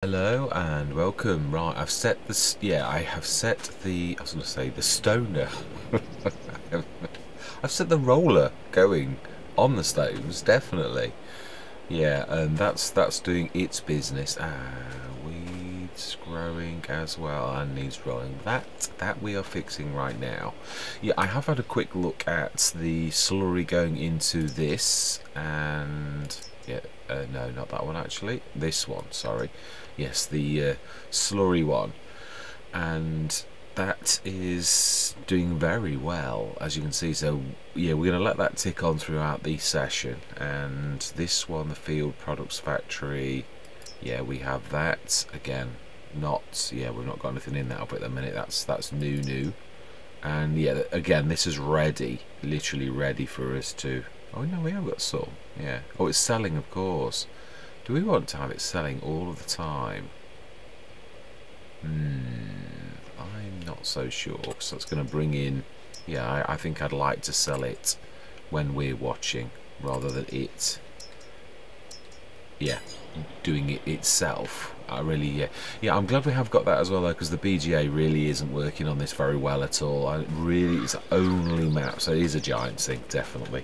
Hello and welcome. Right, I've set this. Yeah, I have set the. I was going to say the stoner. I've set the roller going on the stones, definitely. Yeah, and that's doing its business. Weeds growing as well and needs rolling. That we are fixing right now. Yeah, I have had a quick look at the slurry going into this, and yeah, no, not that one actually. This one, sorry. Yes, the slurry one, and that is doing very well, as you can see. So yeah, we're going to let that tick on throughout the session. And this one, the field products factory, yeah, we have that again. Not, yeah, we've not got anything in that up at the minute. That's new. And yeah, again, this is ready, literally ready for us to. Oh no, we have got some. Yeah. Oh, it's selling, of course. Do we want to have it selling all of the time? I'm not so sure, because that's going to bring in. Yeah, I think I'd like to sell it when we're watching, rather than it. Yeah, doing it itself. I really, yeah. I'm glad we have got that as well, though, because the BGA really isn't working on this very well at all. It's only map, so it is a giant thing, definitely.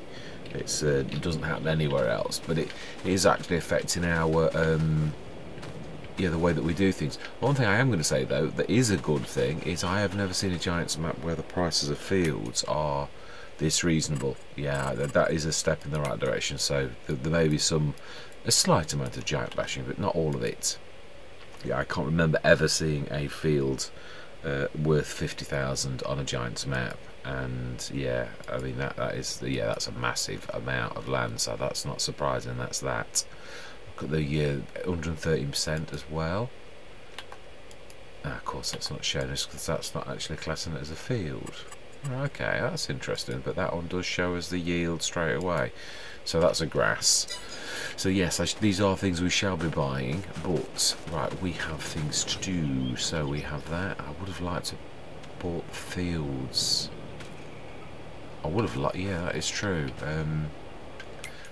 It doesn't happen anywhere else, but it is actually affecting our yeah, the way that we do things. One thing I am going to say, though, that is a good thing, is I have never seen a giants map where the prices of fields are this reasonable. Yeah, that is a step in the right direction. So there may be a slight amount of giant bashing, but not all of it. Yeah, I can't remember ever seeing a field worth 50,000 on a giant's map. And yeah, I mean that's a massive amount of land, so that's not surprising. That's that. Look at the 113% as well. Of course, that's not showing us because that's not actually classing it as a field. Okay, that's interesting. But that one does show us the yield straight away. So that's a grass. So yes, these are things we shall be buying. But right, we have things to do. So we have that. I would have liked to bought fields. I would have liked. Yeah, that is true.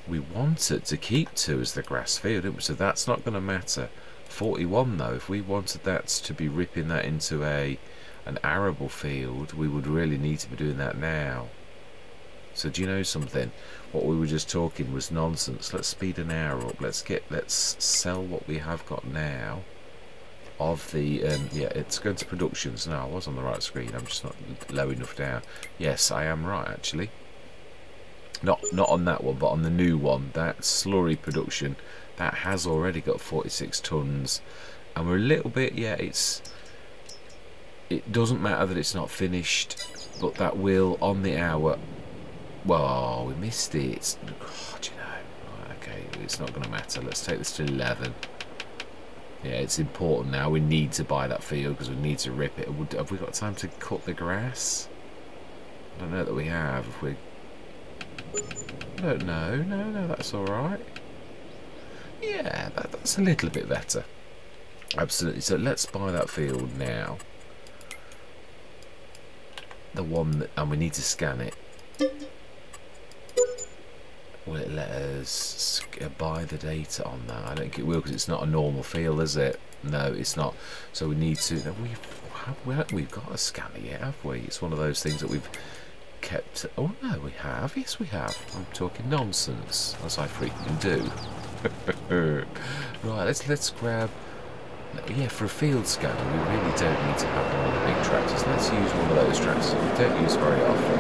We wanted to keep 2 as the grass field, so that's not going to matter. 41 though, if we wanted that to be ripping that into an arable field, we would really need to be doing that now. So do you know something? What we were just talking was nonsense. Let's speed an hour up. Let's sell what we have got now. Of the yeah, it's going to productions now. I was on the right screen. I'm just not low enough down. Yes, I am right actually. Not on that one, but on the new one, that slurry production, that has already got 46 tons, and we're a little bit. Yeah, it doesn't matter that it's not finished, but that will on the hour. Well, we missed it. Oh, do you know? Right, okay, it's not going to matter. Let's take this to 11. Yeah, it's important now. We need to buy that field because we need to rip it. Have we got time to cut the grass? I don't know that we have. If we, no, that's all right. Yeah, that's a little bit better. Absolutely. So let's buy that field now. The one that, and we need to scan it. Will it let us buy the data on that? I don't think it will because it's not a normal field, is it? No, it's not. So we need to. We've got a scanner yet, have we? It's one of those things that we've kept. Oh no, we have. Yes, we have. I'm talking nonsense, as I frequently do. Right, let's grab. Yeah, for a field scanner, we really don't need to have one of the big tractors. Let's use one of those tractors that we don't use very often.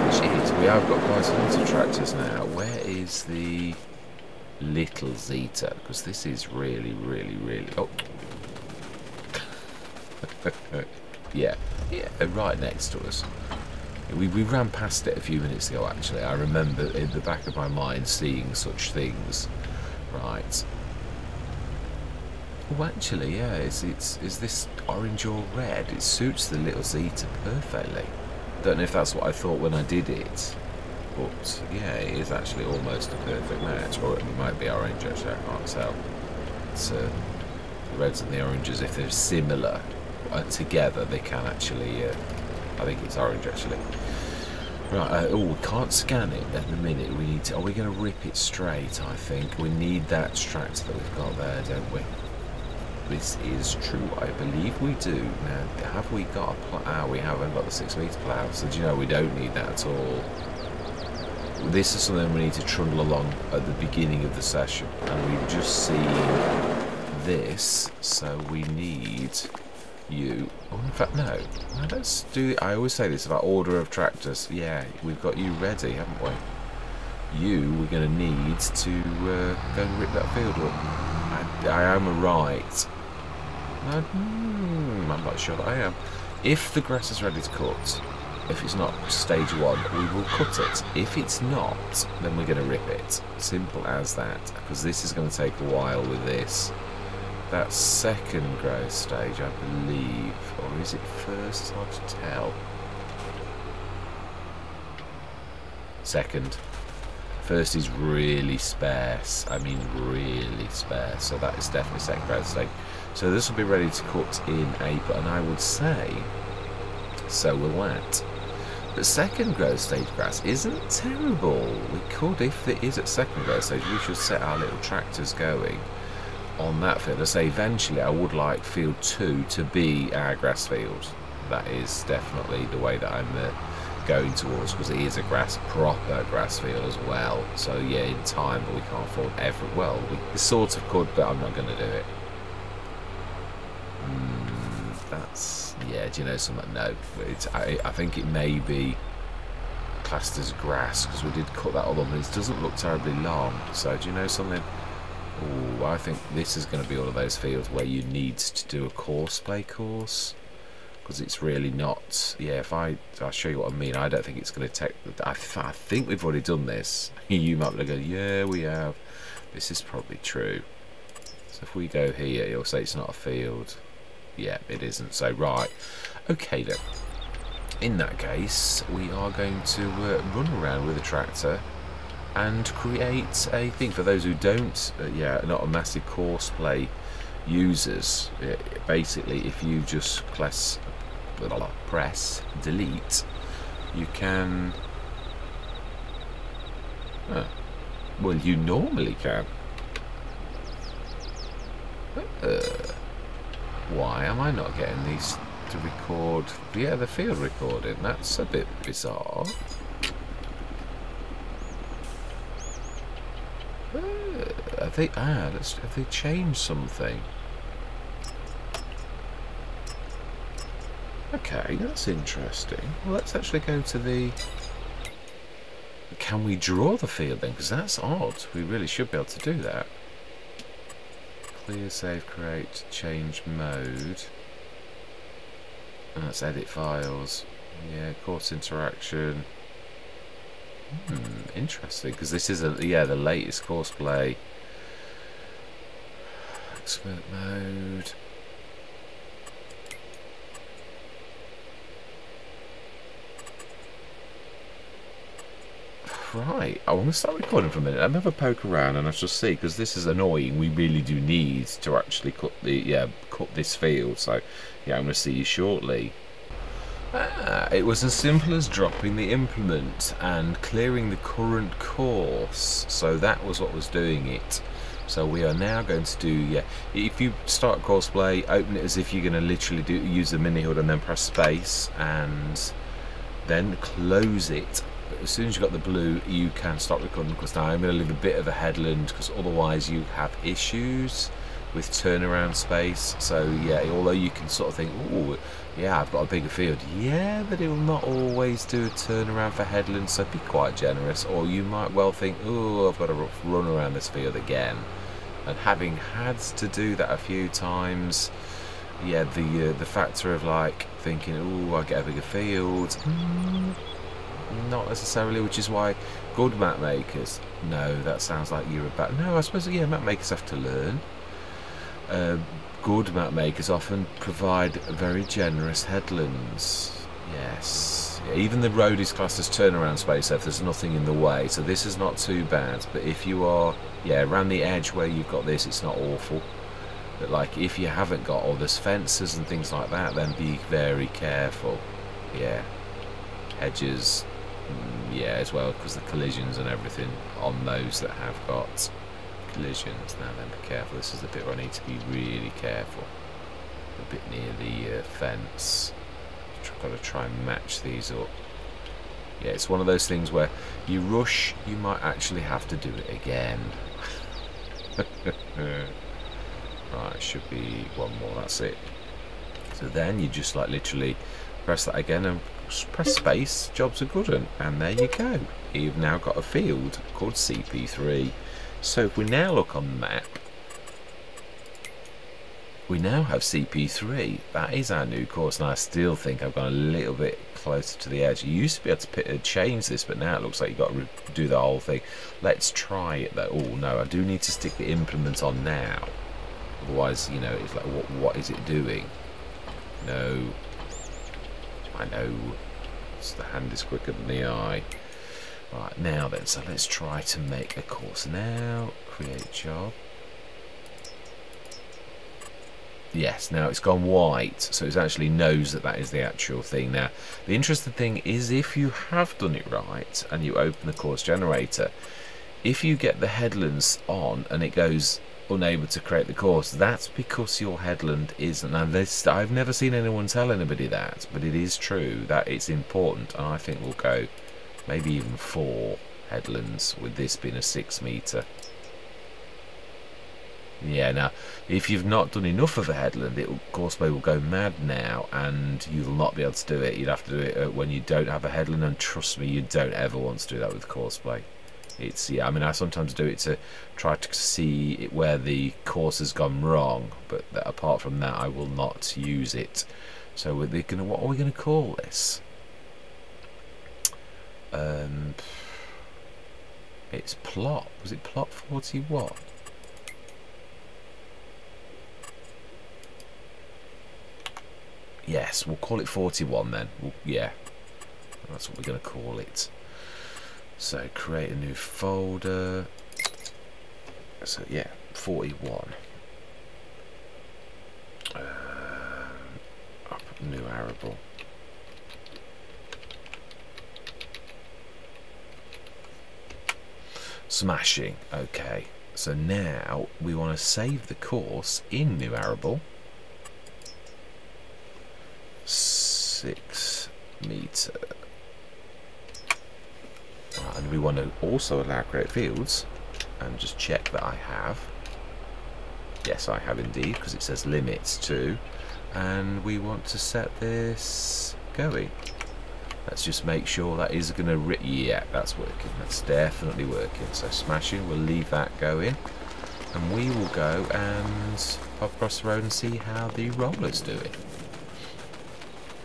Which is, we have got quite a lot of tractors now. Where is the little Zeta? Because this is really. Oh. yeah, right next to us. We ran past it a few minutes ago, actually. I remember in the back of my mind seeing such things. Right. Oh, actually, yeah, is this orange or red? It suits the little Zeta perfectly. Don't know if that's what I thought when I did it, but yeah, it is actually almost a perfect match. Or it might be orange, actually, I can't tell. It's the reds and the oranges, if they're similar together, they can actually, I think it's orange, actually. Right, oh, we can't scan it in a minute. We need to, are we going to rip it straight, I think? We need that tractor that we've got there, don't we? this is true. I believe we do. Now, have we got a plough? We haven't got the 6 metre plough. So do you know, we don't need that at all. This is something we need to trundle along at the beginning of the session. And we've just seen this, so we need you. Oh, in fact, no. Let's do. I always say this about order of tractors. Yeah, we've got you ready, haven't we? You, we're going to need to go and rip that field up. I am right. I'm not sure that I am. If the grass is ready to cut, if it's not stage 1, we will cut it. If it's not, then we're going to rip it. Simple as that. Because this is going to take a while with this. That's second growth stage, I believe. Or is it first? It's hard to tell. Second. First is really sparse. I mean really sparse. So that is definitely second growth stage. So this will be ready to cut in April. And I would say, so will that. But second growth stage grass isn't terrible. We could, if it is at second growth stage, we should set our little tractors going on that field. I say eventually I would like field 2 to be our grass field. That is definitely the way that I'm going towards, because it is a proper grass field as well. So yeah, in time, but we can't afford well, we sort of could, but I'm not going to do it. That's, yeah, do you know something? No, I think it may be classed as grass, because we did cut that other one, but it doesn't look terribly long. So do you know something? Oh, I think this is going to be one of those fields where you need to do a play course, because it's really not. Yeah, if I'll show you what I mean. I don't think it's going to take. I think we've already done this. You might be going, yeah, we have. This is probably true. So if we go here, it'll say it's not a field. Yeah, it isn't. So right, okay then. In that case, we are going to run around with a tractor and create a thing. For those who don't, not a massive courseplay users, basically if you just press delete, you can, well, you normally can. Why am I not getting these to record? Yeah, the field recording, that's a bit bizarre. Have they changed something? Okay, that's interesting. Well, let's actually go to the... Can we draw the field then? Because that's odd. We really should be able to do that. Clear, save, create, change mode. And that's edit files. Yeah, course interaction. Interesting, because this is the latest courseplay. Expert mode. Right, I want to start recording for a minute. I'll have a poke around and I shall see, because this is annoying. We really do need to actually cut this field. So yeah, I'm going to see you shortly. It was as simple as dropping the implement and clearing the current course. So that was what was doing it. So we are now going to do, if you start courseplay, open it as if you're going to literally use the mini HUD and then press space and then close it. But as soon as you've got the blue, you can start recording, because now I'm going to leave a bit of a headland, because otherwise you have issues with turnaround space. So yeah, although you can sort of think, oh yeah, I've got a bigger field, yeah, but it will not always do a turnaround for headland, so be quite generous. Or you might well think, oh, I've got to run around this field again, and having had to do that a few times, yeah, the factor of like thinking, oh, I get a bigger field, not necessarily, which is why good map makers, no, that sounds like you're about, no, I suppose, yeah, map makers have to learn. Good map makers often provide very generous headlands. Yes, yeah, even the road is classed as turnaround space if there's nothing in the way, so this is not too bad. But if you are, around the edge where you've got this, it's not awful. But like if you haven't got all those fences and things like that, then be very careful. Yeah, hedges, as well, because the collisions and everything on those that have got collisions. Now then, be careful. This is the bit where I need to be really careful. A bit near the fence. Got to try and match these up. Yeah, it's one of those things where you rush, you might actually have to do it again. Right, should be one more, that's it. So then you just like literally press that again and press space, jobs are good, and there you go. You've now got a field called CP3. So if we now look on the map, we now have CP3. That is our new course, and I still think I've gone a little bit closer to the edge. You used to be able to change this, but now it looks like you've got to do the whole thing. Let's try it though. Oh no, I do need to stick the implement on now. Otherwise, you know, it's like, what is it doing? No. I know. So the hand is quicker than the eye. Right, now then, so let's try to make a course now. Create job. Yes, now it's gone white, so it actually knows that that is the actual thing. Now, the interesting thing is if you have done it right and you open the course generator, if you get the headlands on and it goes unable to create the course, that's because your headland isn't. And this, I've never seen anyone tell anybody that, but it is true that it's important, and I think we'll go maybe even 4 headlands with this being a 6 metre. Yeah, now, if you've not done enough of a headland, Courseplay will go mad now, and you'll not be able to do it. You'd have to do it when you don't have a headland, and trust me, you don't ever want to do that with Courseplay. It's, yeah, I mean, I sometimes do it to try to see where the course has gone wrong, but apart from that, I will not use it. So what are we going to call this? It's plot. Was it plot 41? Yes, we'll call it 41 then. Yeah, that's what we're going to call it. So create a new folder. So yeah, 41. I'll put new arable. Smashing. Okay, so now we want to save the course in new arable. 6 metre. And we want to also allow create fields and just check that I have. Yes, I have indeed, because it says limits to, and we want to set this going. Let's just make sure that is going to yeah, that's working. That's definitely working. So smashing, we'll leave that going, and we will go and pop across the road and see how the roller's doing.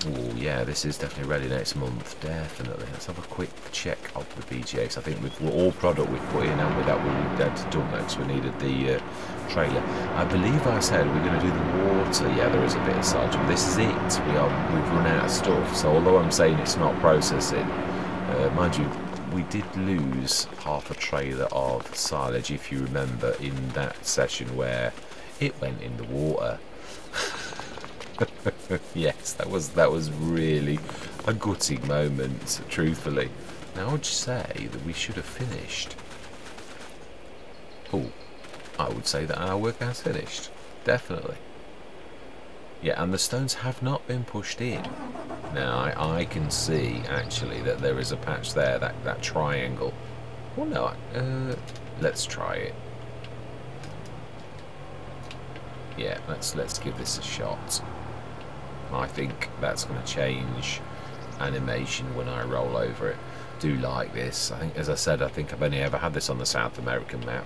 Oh yeah, this is definitely ready next month, definitely. Let's have a quick check of the BGA. I think with all product we've put in, and with that we had to dump that because we needed the trailer. I believe I said we're going to do the water. Yeah, there is a bit of silage, but this is it. We've run out of stuff. So although I'm saying it's not processing, mind you, we did lose half a trailer of silage, if you remember, in that session where it went in the water. Yes, that was really a gutting moment, truthfully. Now, I would say that we should have finished. Oh, I would say that our work has finished, definitely. Yeah, and the stones have not been pushed in. Now, I can see actually that there is a patch there, that triangle. Well, no, let's try it. Yeah, let's give this a shot. I think that's going to change animation when I roll over it. Do like this. I think, as I said, I think I've only ever had this on the South American map.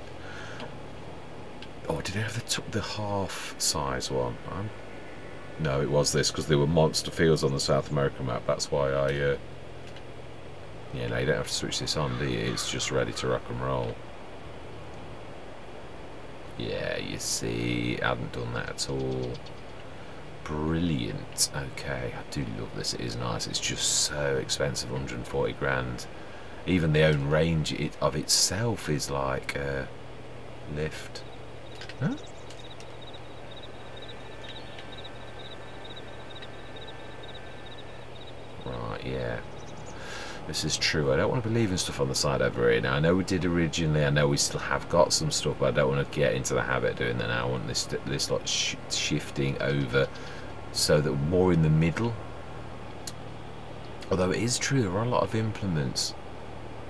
Oh, did I have the half size one? No, it was this, because there were monster fields on the South American map. That's why I yeah, no, you don't have to switch this on, do you? It's just ready to rock and roll. Yeah, you see, I hadn't done that at all. Brilliant. Okay, I do love this. It is nice. It's just so expensive, 140 grand. Even the own range of itself is like lift. Huh? Right, yeah. This is true. I don't want to be leaving stuff on the side over here now. I know we did originally. I know we still have got some stuff, but I don't want to get into the habit of doing that now. I want this lot shifting over so that more in the middle. Although it is true, there are a lot of implements.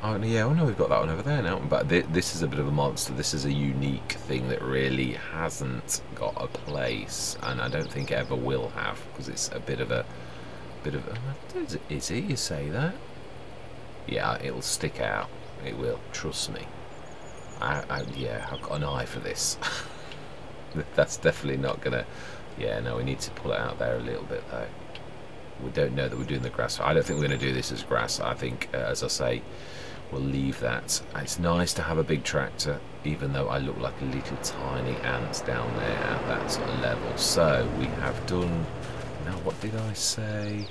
Oh yeah, oh no, we've got that one over there now. But this is a bit of a monster. This is a unique thing that really hasn't got a place, and I don't think it ever will have, because it's a bit of a is it? You say that? Yeah, it'll stick out. It will. Trust me. Yeah, I've got an eye for this. That's definitely not gonna. Yeah, no, we need to pull it out there a little bit though. We don't know that we're doing the grass. I don't think we're going to do this as grass. I think, as I say, we'll leave that. It's nice to have a big tractor, even though I look like a little tiny ant down there at that sort of level. So we have done. Now, what did I say?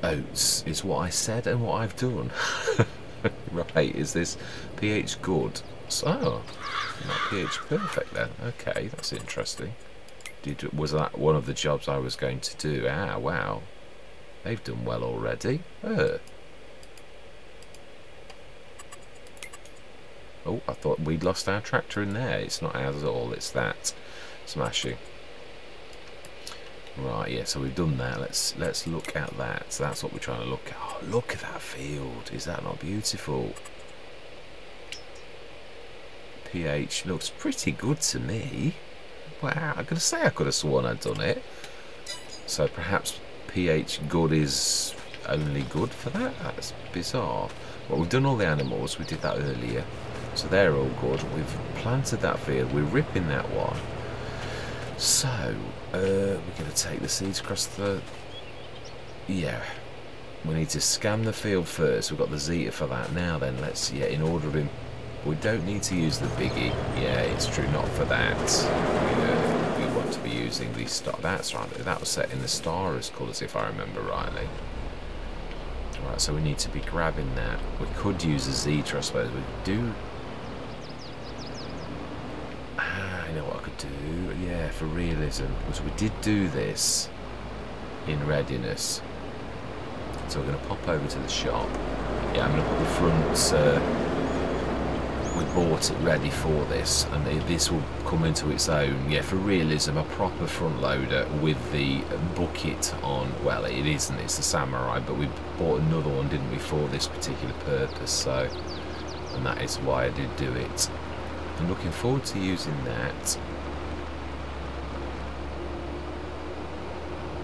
Oats is what I said and what I've done. Right, is this pH good? So, not pH perfect then. Okay, that's interesting. Was that one of the jobs I was going to do? Ah, wow. They've done well already. Oh, I thought we'd lost our tractor in there. It's not ours at all, it's that. Smashing. Right, yeah, so we've done that. Let's look at that. So that's what we're trying to look at. Oh, look at that field. Is that not beautiful? pH looks pretty good to me. Wow, I'm going to say I could have sworn I'd done it. So perhaps pH good is only good for that? That's bizarre. Well, we've done all the animals. We did that earlier. So they're all good. We've planted that field. We're ripping that one. So, we're going to take the seeds across the... Yeah. We need to scan the field first. We've got the Zeta for that. Now then, let's... Yeah, in order of... We don't need to use the biggie. Yeah, it's true, not for that. We want to be using the star. That's right. That was set in the star's colours, if I remember rightly. Right, so we need to be grabbing that. We could use a Zeta, I suppose. We do. I know what I could do. Yeah, for realism, because we did do this in readiness. So we're going to pop over to the shop. Yeah, I'm going to put the front. We bought it ready for this, and this will come into its own. Yeah, for realism, a proper front loader with the bucket on. Well, it isn't, it's the Samurai, but we bought another one, didn't we, for this particular purpose. So, and that is why I did do it. I'm looking forward to using that.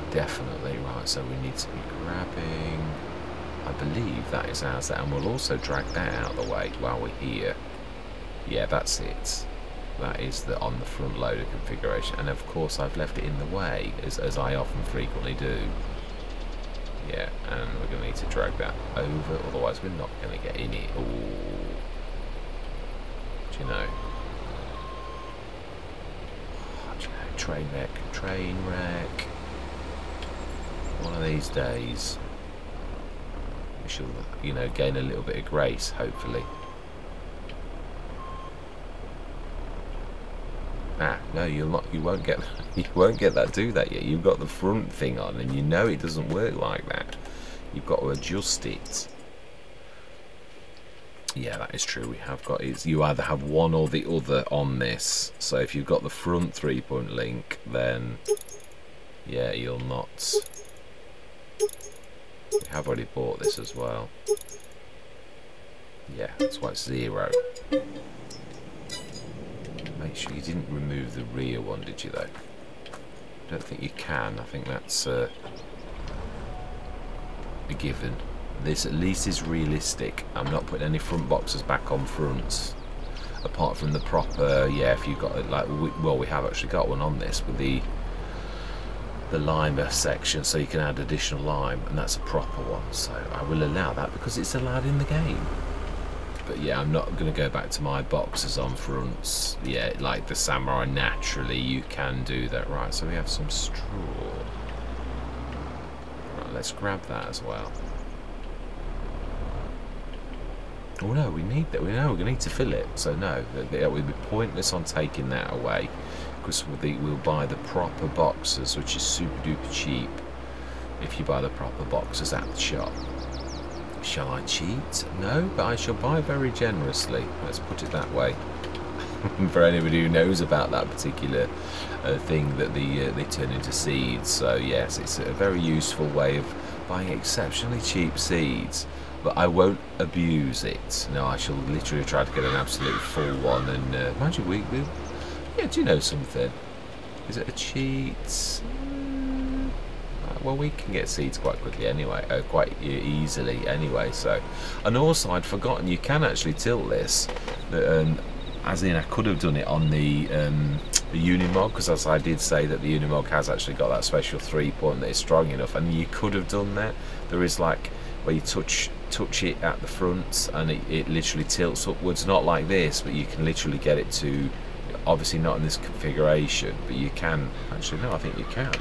Definitely. Right, so we need to be grabbing, I believe that is ours, and we'll also drag that out of the way while we're here. Yeah, that's it. That is on the front loader configuration, and of course I've left it in the way, as I often frequently do. Yeah, and we're going to need to drag that over, otherwise we're not going to get in it. Ooh. Do you know? Oh, do you know? Train wreck. One of these days we shall, you know, gain a little bit of grace, hopefully. Ah, no, you'll not. You won't get. You won't get that. Do that yet. You've got the front thing on, and you know it doesn't work like that. You've got to adjust it. Yeah, that is true. We have got. You either have one or the other on this. So if you've got the front 3-point link, then yeah, you'll not. We have already bought this as well. Yeah, that's why it's 0. Make sure you didn't remove the rear one, did you, though? I don't think you can. I think that's a given. This at least is realistic. I'm not putting any front boxes back on fronts, apart from the proper. Yeah, if you've got it, like, well, we have actually got one on this with the limer section, so you can add additional lime, and that's a proper one. So I will allow that because it's allowed in the game. But yeah, I'm not going to go back to my boxes on fronts. Yeah, like the Samurai, naturally you can do that. Right, so we have some straw. Right, let's grab that as well. Oh no, we need that. We know we're going to need to fill it. So no, it would be pointless on taking that away, because we'll buy the proper boxes, which is super duper cheap. if you buy the proper boxes at the shop. Shall I cheat? No, but I shall buy very generously. Let's put it that way. For anybody who knows about that particular thing that they turn into seeds. So yes, it's a very useful way of buying exceptionally cheap seeds. But I won't abuse it. No, I shall literally try to get an absolute full one. And mind you, yeah, do you know something? Is it a cheat? Well, we can get seeds quite quickly anyway, quite easily anyway. So, and also I'd forgotten you can actually tilt this. As in, I could have done it on the Unimog, because as I did say that the Unimog has actually got that special 3-point that is strong enough, and you could have done that. There is like where you touch it at the front and it literally tilts upwards, not like this, but you can literally get it to, obviously not in this configuration, but you can actually, no, I think you can.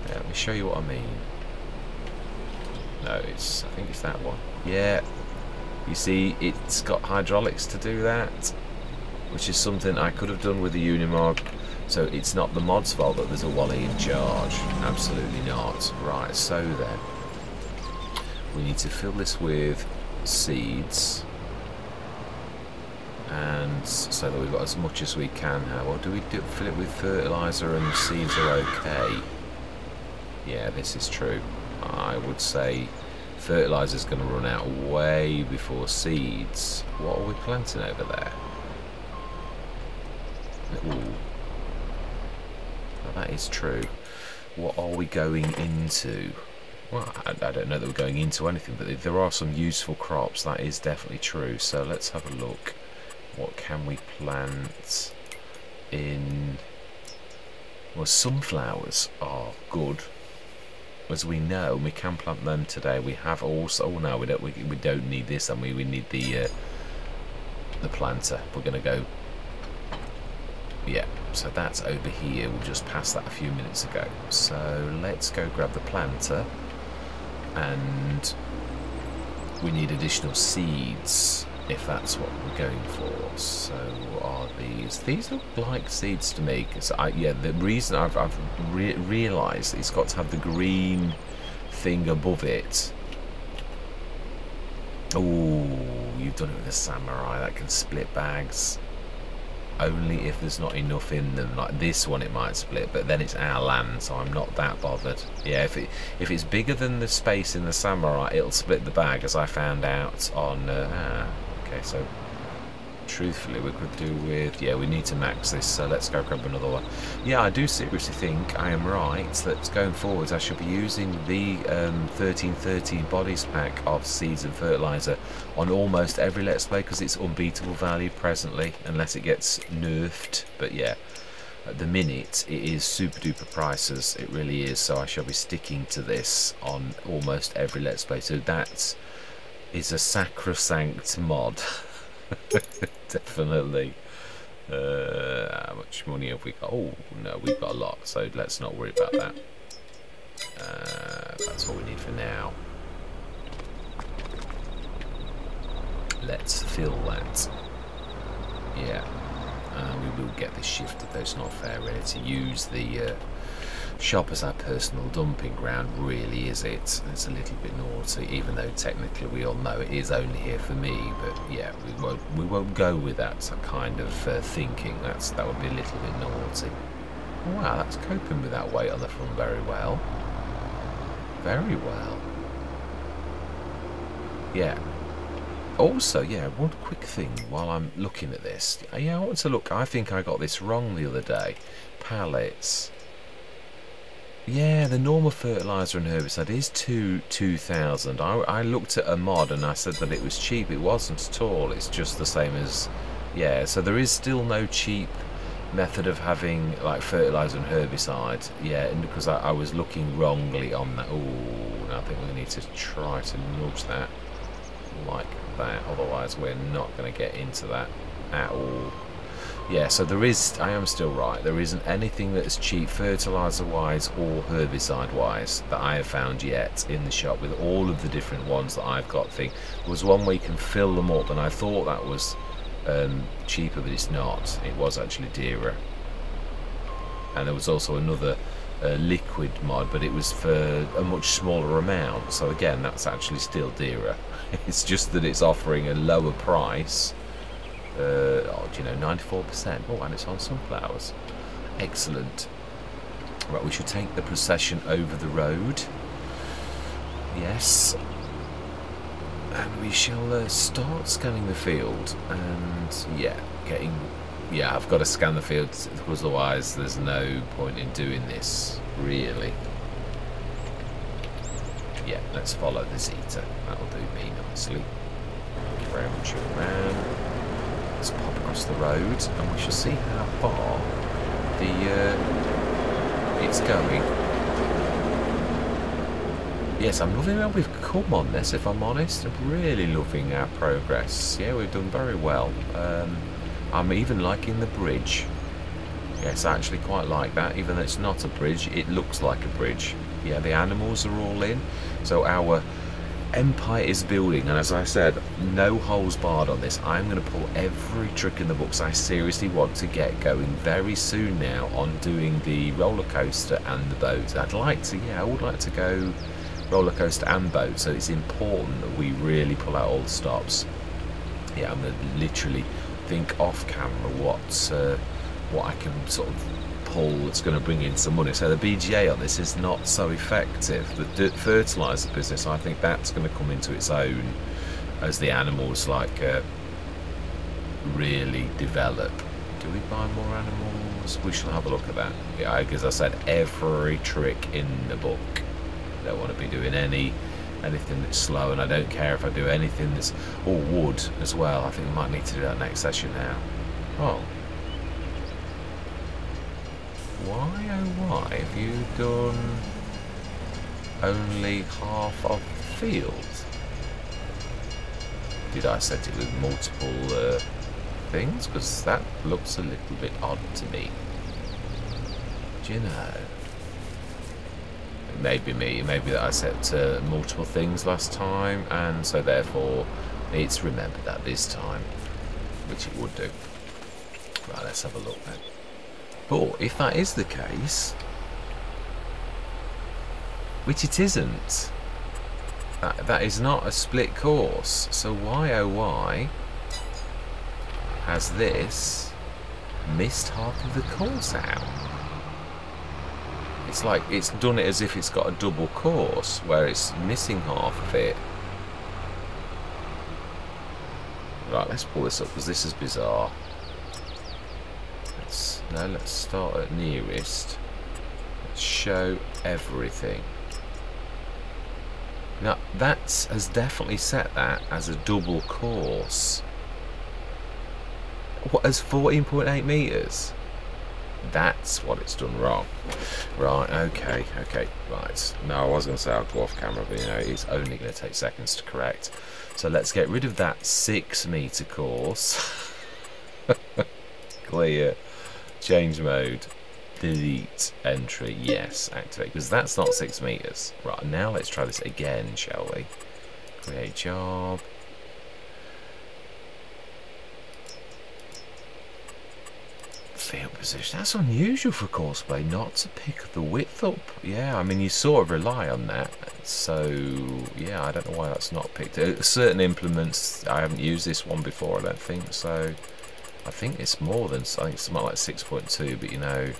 Yeah, let me show you what I mean. No, I think it's that one. Yeah, you see it's got hydraulics to do that, which is something I could have done with the Unimog. So it's not the mod's fault that there's a Wally in charge, absolutely not. Right, so then we need to fill this with seeds, and so that we've got as much as we can. Well, do we fill it with fertilizer and seeds are okay? Yeah, this is true. I would say fertilizer's going to run out way before seeds. What are we planting over there? Ooh. Well, that is true. What are we going into? Well, I don't know that we're going into anything, but there are some useful crops. That is definitely true. So let's have a look. What can we plant in? Well, sunflowers are good, as we know. We can plant them today. We have also. Oh no, we don't need this, and we need the planter. We're going to go. Yeah. So that's over here. We'll just pass that a few minutes ago. So let's go grab the planter. And we need additional seeds if that's what we're going for. So are these look like seeds to me, because yeah, the reason I've realised it's got to have the green thing above it. Oh, you've done it with a samurai that can split bags. Only if there's not enough in them. Like this one it might split, but then it's our land, so I'm not that bothered. Yeah, if it's bigger than the space in the samurai, it'll split the bag, as I found out on okay, so truthfully we could do with, yeah, we need to max this, so let's go grab another one. Yeah, I do seriously think I am right that going forwards I should be using the 1313 bodies pack of seeds and fertilizer on almost every Let's Play, because it's unbeatable value presently, unless it gets nerfed. But yeah, at the minute it is super duper prices, it really is, so I shall be sticking to this on almost every Let's Play. So that is a sacrosanct mod. Definitely. How much money have we got? Oh no, we've got a lot, so let's not worry about that. That's all we need for now. Let's fill that. Yeah, we will get this shifted though. It's not fair really to use the shop as our personal dumping ground, really, is it? It's a little bit naughty, even though technically we all know it is only here for me. But yeah, we won't go with that kind of thinking. That would be a little bit naughty. Wow, that's coping with that weight on the front very well. Very well. Yeah. Also, yeah, one quick thing while I'm looking at this. Yeah, I want to look. I think I got this wrong the other day. Pallets. Yeah, the normal fertilizer and herbicide is 2,000. I looked at a mod and I said that it was cheap. It wasn't at all. It's just the same as, yeah. So there is still no cheap method of having like fertilizer and herbicide. Yeah, and because I was looking wrongly on that. Oh, I think we need to try to nudge that like that. Otherwise, we're not going to get into that at all. Yeah, so there is, I am still right, there isn't anything that's cheap fertilizer wise or herbicide wise that I have found yet in the shop, with all of the different ones that I've got. There was one where you can fill them up, and I thought that was cheaper, but it's not. It was actually dearer. And there was also another liquid mod, but it was for a much smaller amount. So again, that's actually still dearer. It's just that it's offering a lower price. Oh, do you know, 94%. Oh, and it's on sunflowers. Excellent. Right, we should take the procession over the road. Yes. And we shall start scanning the field. And yeah, I've got to scan the field, because otherwise there's no point in doing this, really. Yeah, let's follow the Zeta. That'll do me nicely. Thank you very much, young man. Let's pop across the road, and we shall see how far it's going. Yes, I'm loving where we've come on this, if I'm honest. I'm really loving our progress. Yeah, we've done very well. I'm even liking the bridge. Yes, I actually quite like that. Even though it's not a bridge, it looks like a bridge. Yeah, the animals are all in. So our empire is building. And as I said, no holes barred on this. I'm going to pull every trick in the books. I seriously want to get going very soon now on doing the roller coaster and the boat. I would like to go roller coaster and boat. So it's important that we really pull out all the stops. Yeah, I'm going to literally think off camera what I can sort of pull that's going to bring in some money. So the BGA on this is not so effective. The fertiliser business, I think that's going to come into its own as the animals really develop. Do we buy more animals? We shall have a look at that. Yeah, as I said, every trick in the book. I don't want to be doing anything that's slow, and I don't care if I do anything that's all wood as well. I think we might need to do that next session now. Oh. Why have you done only half of the field? Did I set it with multiple things? Because that looks a little bit odd to me. Do you know? It may be me. It may be that I set multiple things last time, and so therefore it's remembered that this time, which it would do. Right, let's have a look then. But if that is the case, which it isn't, that is not a split course. So why oh why has this missed half of the course out? It's like it's done it as if it's got a double course where it's missing half of it. Right, let's pull this up because this is bizarre. Let's start at nearest. Let's show everything. Now that has definitely set that as a double course. What, as 14.8 meters? That's what it's done wrong. Right, okay, right. No, I was going to say I'll go off camera, but you know, it's only going to take seconds to correct. So let's get rid of that 6 meter course. Clear. Change mode. Delete entry. Yes, activate. Because that's not 6 meters. Right, now let's try this again, shall we? Create job. Field position. That's unusual for Courseplay not to pick the width up. Yeah, I mean, you sort of rely on that. So, yeah, I don't know why that's not picked. Certain implements, I haven't used this one before, I don't think. So, I think it's more than, I think it's something like 6.2, but you know,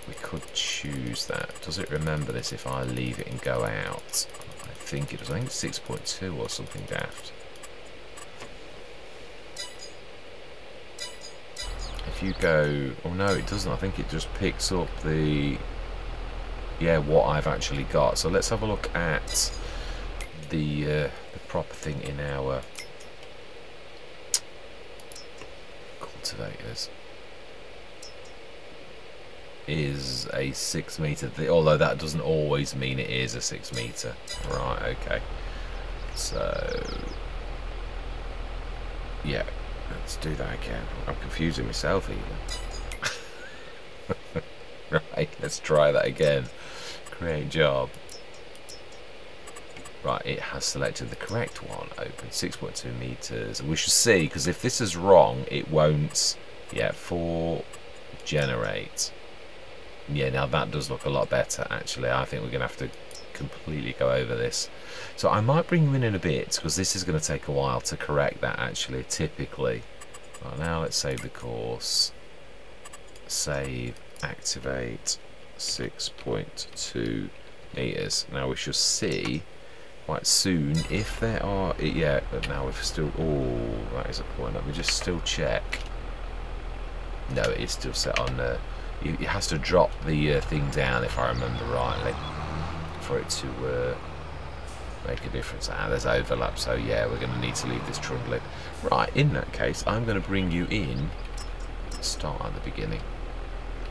we could choose that. Does it remember this if I leave it and go out? I think it does. I think it's 6.2 or something daft. If you go, oh no, it doesn't. I think it just picks up the, yeah, what I've actually got. So let's have a look at the proper thing in our cultivators. Is a 6 meter, although that doesn't always mean it is a 6 meter. Right, okay. So, yeah. Let's do that again. I'm confusing myself even. Right, let's try that again. Create job. Right, it has selected the correct one. Open 6.2 meters. We should see, because if this is wrong, it won't. Yeah, 4 generate. Yeah, now that does look a lot better, actually. I think we're going to have to completely go over this. So I might bring you in a bit, because this is going to take a while to correct that, actually, typically. Right, now let's save the course. Save, activate, 6.2 meters. Now we shall see quite soon if there are, yeah, but now we've still, oh, that is a point. Let me just still check. No, it is still set on, it has to drop the thing down, if I remember rightly, for it to make a difference. Ah, there's overlap, so yeah, we're going to need to leave this trundling. Right, in that case, I'm going to bring you in, start at the beginning.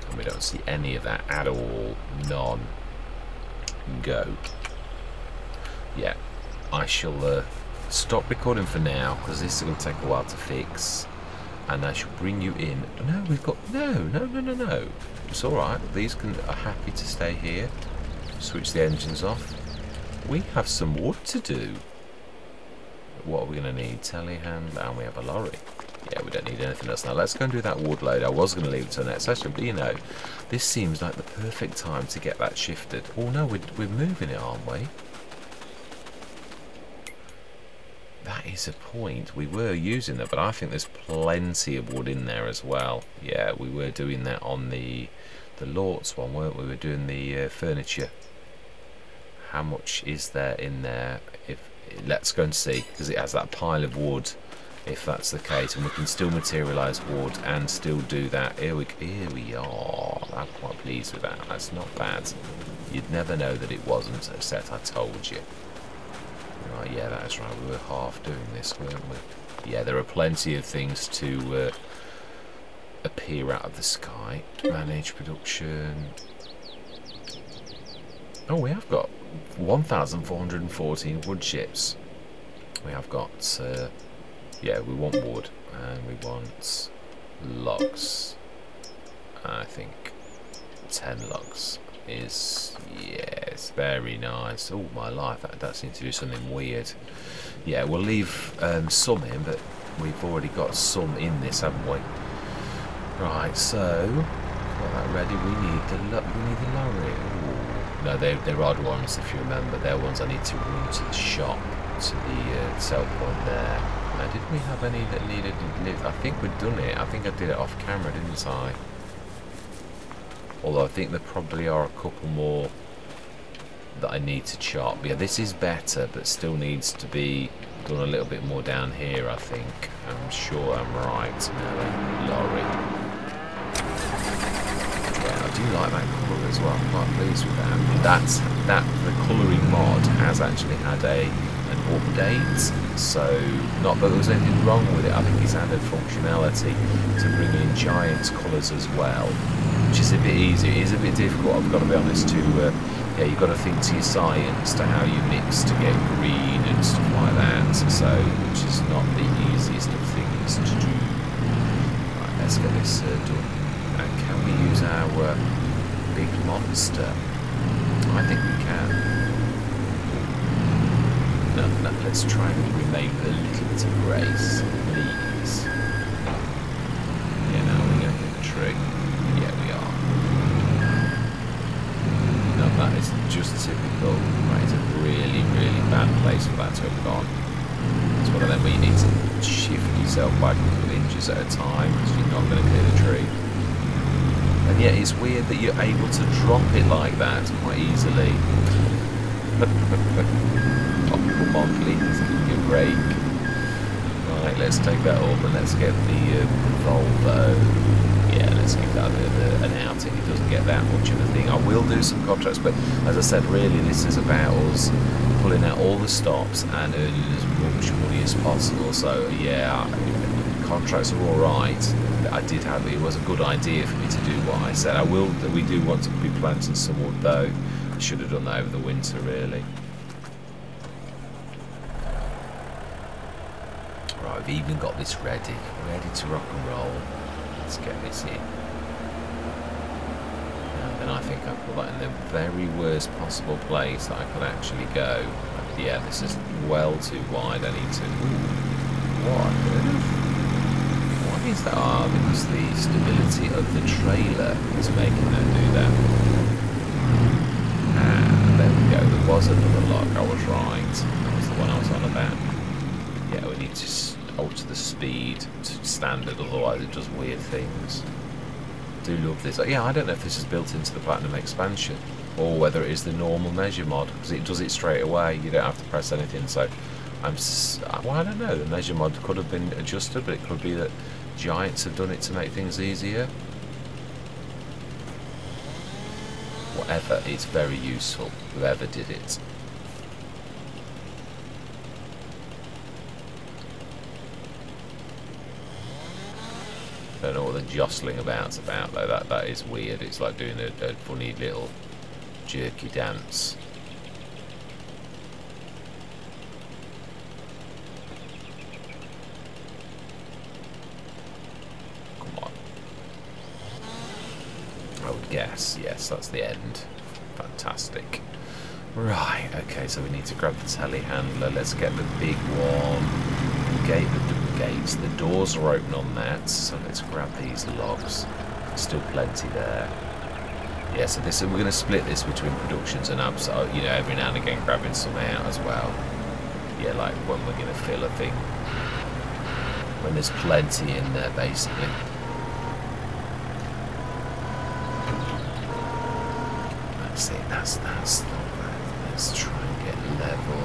And we don't see any of that at all. None. Go. Yeah, I shall stop recording for now, because this is going to take a while to fix. And I shall bring you in. No, we've got, no. It's alright, these are happy to stay here. Switch the engines off. We have some wood to do. What are we going to need? Telehandler, and we have a lorry. Yeah, we don't need anything else now. Let's go and do that wood load. I was going to leave it to the next session, but you know, this seems like the perfect time to get that shifted. Oh no, we're moving it, aren't we? That is a point. We were using that, but I think there's plenty of wood in there as well. Yeah, we were doing that on the Lortz one, weren't we? We were doing the furniture. How much is there in there? Let's go and see, because it has that pile of wood. If that's the case, and we can still materialise wood and still do that. Here we are. I'm quite pleased with that. That's not bad. You'd never know that it wasn't, except I told you. Right, yeah, that's right. We were half doing this, weren't we? Yeah, there are plenty of things to appear out of the sky. Manage production. Oh, we have got 1,414 wood chips. We have got, yeah, we want wood, and we want logs. I think 10 logs is, yes, very nice. Oh, my life, that seems to do something weird. Yeah, we'll leave some in, but we've already got some in this, haven't we? Right, so, got that ready. We need the lorry. Ooh. No, they're odd ones, if you remember. They're ones I need to run to the shop, to the sell point there. Now, did we have any that needed to live? I think we'd done it. I think I did it off camera, didn't I? Although I think there probably are a couple more that I need to chop. Yeah, this is better, but still needs to be done a little bit more down here, I think. I'm sure I'm right. Now, lorry. Yeah, I do like that colour as well. I'm quite pleased with that. The colouring mod has actually had an update, so not that there was anything wrong with it. I think it's added functionality to bring in giant colours as well, which is a bit easier. It is a bit difficult, I've got to be honest, to yeah, you've got to think to your science to how you mix to get green and stuff like that, so which is not the easiest of things to do. Right, let's get this done. And can we use our big monster? I think we can. No, let's try and remain with a little bit of grace, please. Yeah, now we're going to hit the tree. Yeah, we are. No, that is just typical. That is a really, really bad place for that to have gone. It's one of them where you need to shift yourself by a couple of inches at a time, because you're not going to clear the tree. And yet it's weird that you're able to drop it like that quite easily. Oh, come on, please, give me a break. Right, let's take that up and let's get the Volvo. Yeah, let's give that a bit of an outing. It doesn't get that much of a thing. I will do some contracts, but as I said, really this is about us pulling out all the stops and earning as much money as possible. So yeah, contracts are alright. It was a good idea for me to do what I said. We do want to be planting some wood though. I should have done that over the winter, really. Right, I've even got this ready to rock and roll. Let's get this in. And then I think I put that in the very worst possible place that I could actually go. But yeah, this is well too wide. I need to... What on earth? What is that? Ah, because the stability of the trailer is making that do that. And there we go. There was another lock. I was right. That was the one I was on about. Yeah, we need to alter the speed to standard, otherwise it does weird things. Do love this. Yeah, I don't know if this is built into the Platinum expansion or whether it is the normal measure mod, because it does it straight away. You don't have to press anything. So well, I don't know. The measure mod could have been adjusted, but it could be that Giants have done it to make things easier. Whatever, it's very useful. Whoever did it. Don't know what the jostling about's about though. That is weird. It's like doing a funny little jerky dance. Come on. I would guess. Yes, that's the end. Fantastic. Right. Okay. So we need to grab the telehandler. Let's get the big one. Gate the gates. The doors are open on that, so let's grab these logs. Still plenty there. Yeah, so this, we're going to split this between productions and abs. You know, every now and again grabbing some out as well. Yeah, like when we're going to fill a thing. When there's plenty in there, basically. That's it. That's not bad. Let's try and get level.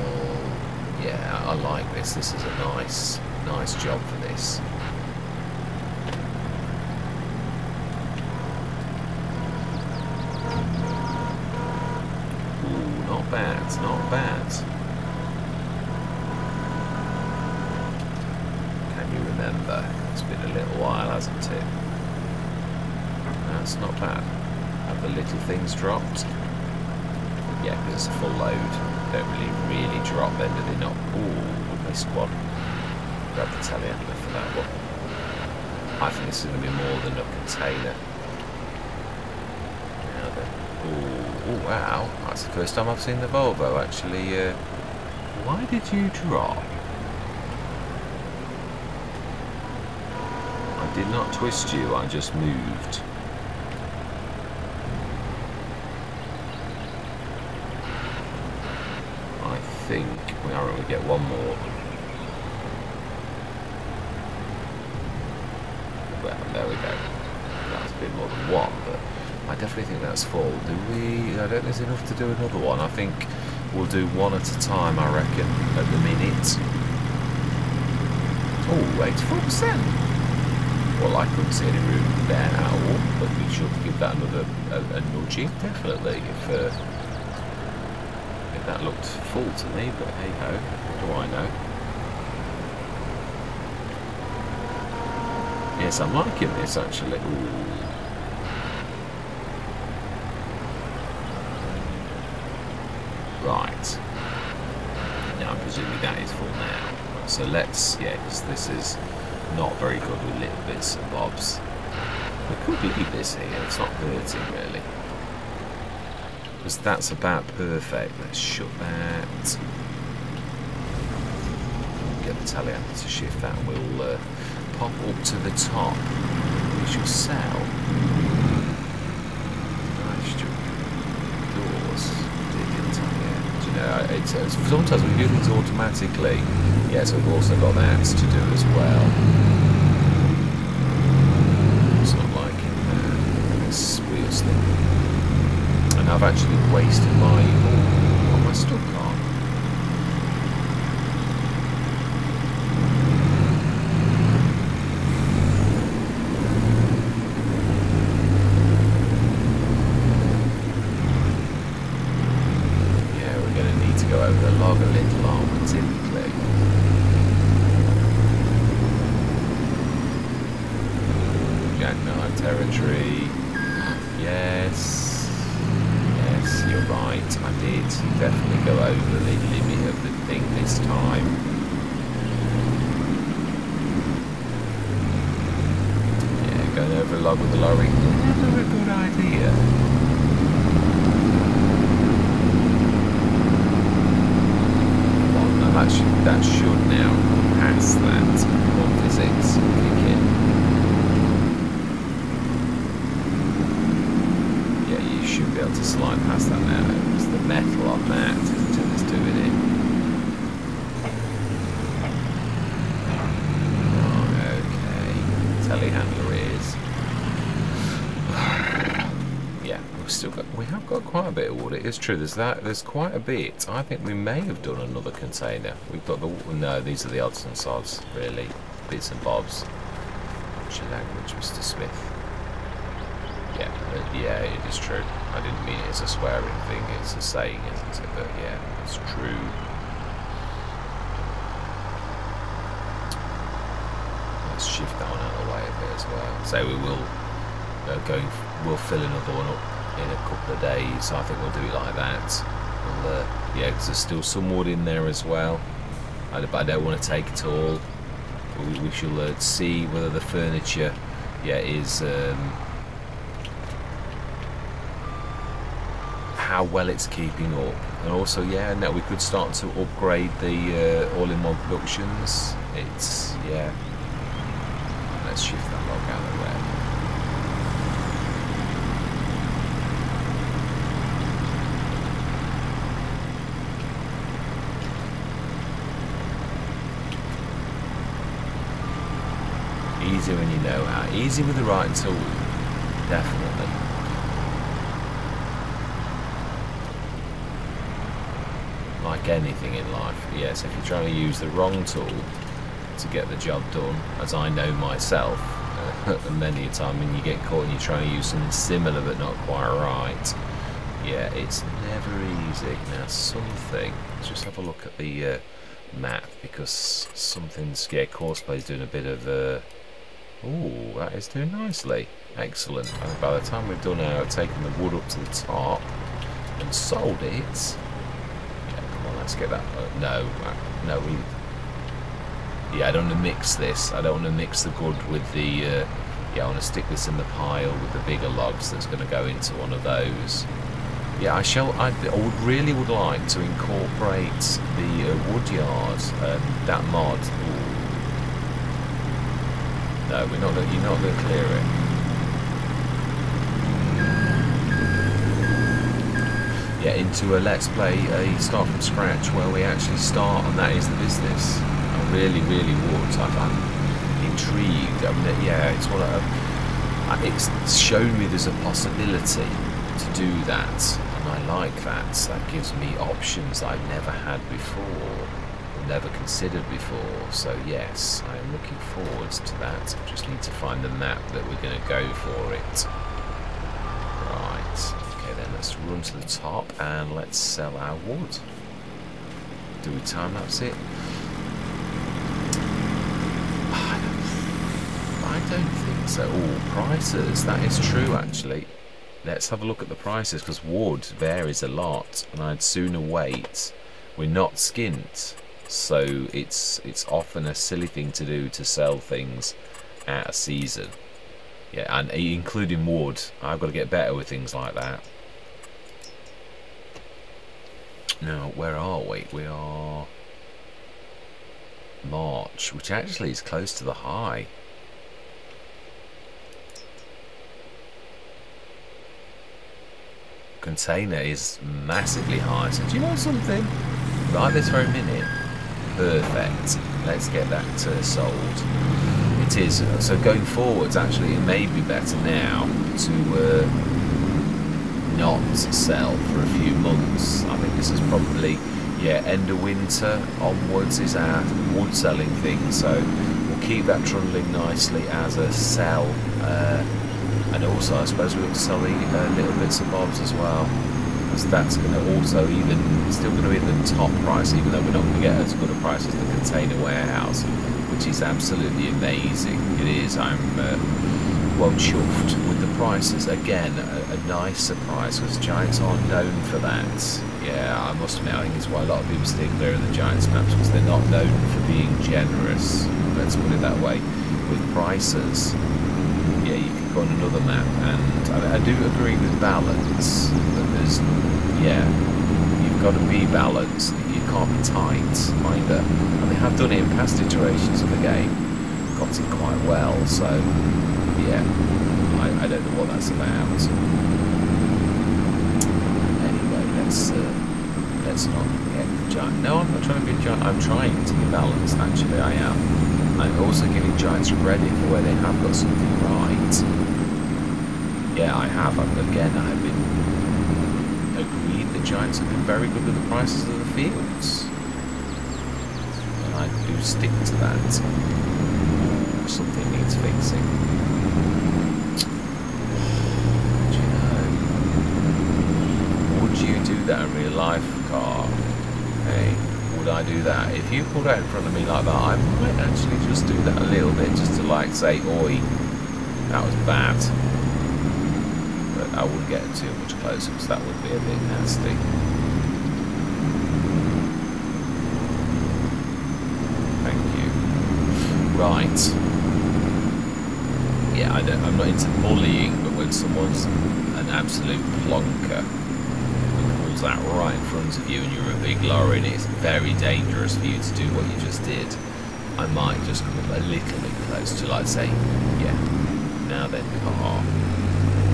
Yeah, I like this. This is a nice job for this. Ooh, not bad, not bad. Can you remember? It's been a little while, hasn't it? That's not bad. Have the little things dropped? Yeah, because it's a full load. Don't really drop then, do they not? Ooh, missed one. Grab the telehandler for that one. I think this is going to be more than a container. Now then. Ooh, wow. That's the first time I've seen the Volvo actually. Why did you drop? I did not twist you, I just moved. I think we are going to get one more. Well, there we go. That's a bit more than one, but I definitely think that's full. Do we? I don't think there's enough to do another one. I think we'll do one at a time, I reckon, at the minute. Oh, 84%. Well, I couldn't see any room now, but we should give that another a nudging, definitely, if that looked full to me, but hey ho, what do I know? Yes, I'm liking this actually. Ooh. Right. Now I'm presuming that is full now. So let's, yeah, because this is not very good with little bits and bobs. We could leave this here, it's not hurting really. Because that's about perfect. Let's shut that. Get the telehandler to shift that and we'll pop up to the top. We shall sell. Nice doors. Do you know, it's sometimes we do things automatically. Yeah, so we've also got that to do as well. It's not like this wheel slip. And I've actually wasted my... Oh, am I stuck on? Yeah, we're going to need to go over the log a little, aren't we, typically? Jackknife territory. Yes. You're right, I did definitely go over the limit of the thing this time. Yeah, going over a log with the lorry, never a good idea. Well, no, that should now pass that on physics kick in. able to slide past that now. It's the metal on that, isn't it, that's doing it. Oh, okay. Telehandler is. Yeah, we have got quite a bit of wood. It is true. There's quite a bit. I think we may have done another container. We've got no. These are the odds and sods, really, bits and bobs. What's your language, Mr. Smith? Yeah, it is true. I didn't mean it as a swearing thing. It's a saying, isn't it? But yeah, it's true. Let's shift that one out of the way a bit as well. So we will we'll fill another one up in a couple of days. I think we'll do it like that. Yeah, because there's still some wood in there as well. But I don't want to take it all. We shall see whether the furniture, is how well it's keeping up, and also now we could start to upgrade the all-in-one productions. It's let's shift that log out of the way. Easy when you know how. Easy with the right tool, definitely. Like anything in life, yes, if you're trying to use the wrong tool to get the job done, as I know myself, many a time when you get caught and you're trying to use something similar but not quite right, it's never easy. Now let's just have a look at the map, because something's, Courseplay's doing a bit of ooh, that is doing nicely. Excellent. And by the time we've done taken the wood up to the top and sold it, come on, let's get that. No, I don't want to mix this. I don't want to mix the good with the. I want to stick this in the pile with the bigger logs. That's going to go into one of those. Yeah, I really would like to incorporate the wood yard, that mod. Ooh. No, you're not going to clear it. Into a let's play, a start from scratch, where we actually start, and that is the business. I really would. I'm intrigued. I mean, it's it's shown me there's a possibility to do that, and I like that. That gives me options that I've never had before, never considered before. So yes, I am looking forward to that. I just need to find the map that we're going to go for it. Right, okay then, let's run to the top and let's sell our wood. Do we time-lapse it? I don't think so. Oh, prices, that is true actually. Let's have a look at the prices, because wood varies a lot, and I'd sooner wait. We're not skint, so it's often a silly thing to do to sell things at a season. Yeah, and including wood. I've got to get better with things like that. Now, where are we? We are March, which actually is close to the high. Container is massively high. So do you know something? Right this very minute. Perfect. Let's get that sold. It is. So going forwards, actually, it may be better now to not sell for a few months. I think this is probably, end of winter onwards is our wood selling thing. So we'll keep that trundling nicely as a sell. And also, I suppose we'll sell the little bits and bobs as well, because that's going to also still going to be at the top price, even though we're not going to get as good a price as the container warehouse, which is absolutely amazing. It is. I'm well chuffed with the prices. Again, a nice surprise, because Giants aren't known for that. Yeah, I must admit, I think it's why a lot of people stay clear of the Giants maps, because they're not known for being generous. Let's put it that way. With prices, you can go on another map, and I do agree with balance, but there's, you've got to be balanced. You can't be tight either. And they have done it in past iterations of the game, got it quite well. So I don't know what that's about. let's not get giant. No, I'm not trying to be giant. I'm trying to be balanced. Actually, I am. I'm also giving giants credit for where they have got something right. Yeah, I have. Again, I have been agreed that giants have been very good with the prices of the fields, and I do stick to that. Something needs fixing. Do you know? Would you do that in real life, car? Hey, would I do that? If you pulled out in front of me like that, I might actually just do that a little bit, just to like say, oi, that was bad. But I wouldn't get too much closer because that would be a bit nasty. Thank you. Right. Yeah, I'm not into bullying, but when someone's an absolute plonker who pulls that right in front of you and you're a big lorry and it's very dangerous for you to do what you just did, I might just come a little bit close to like say, yeah, now then, car.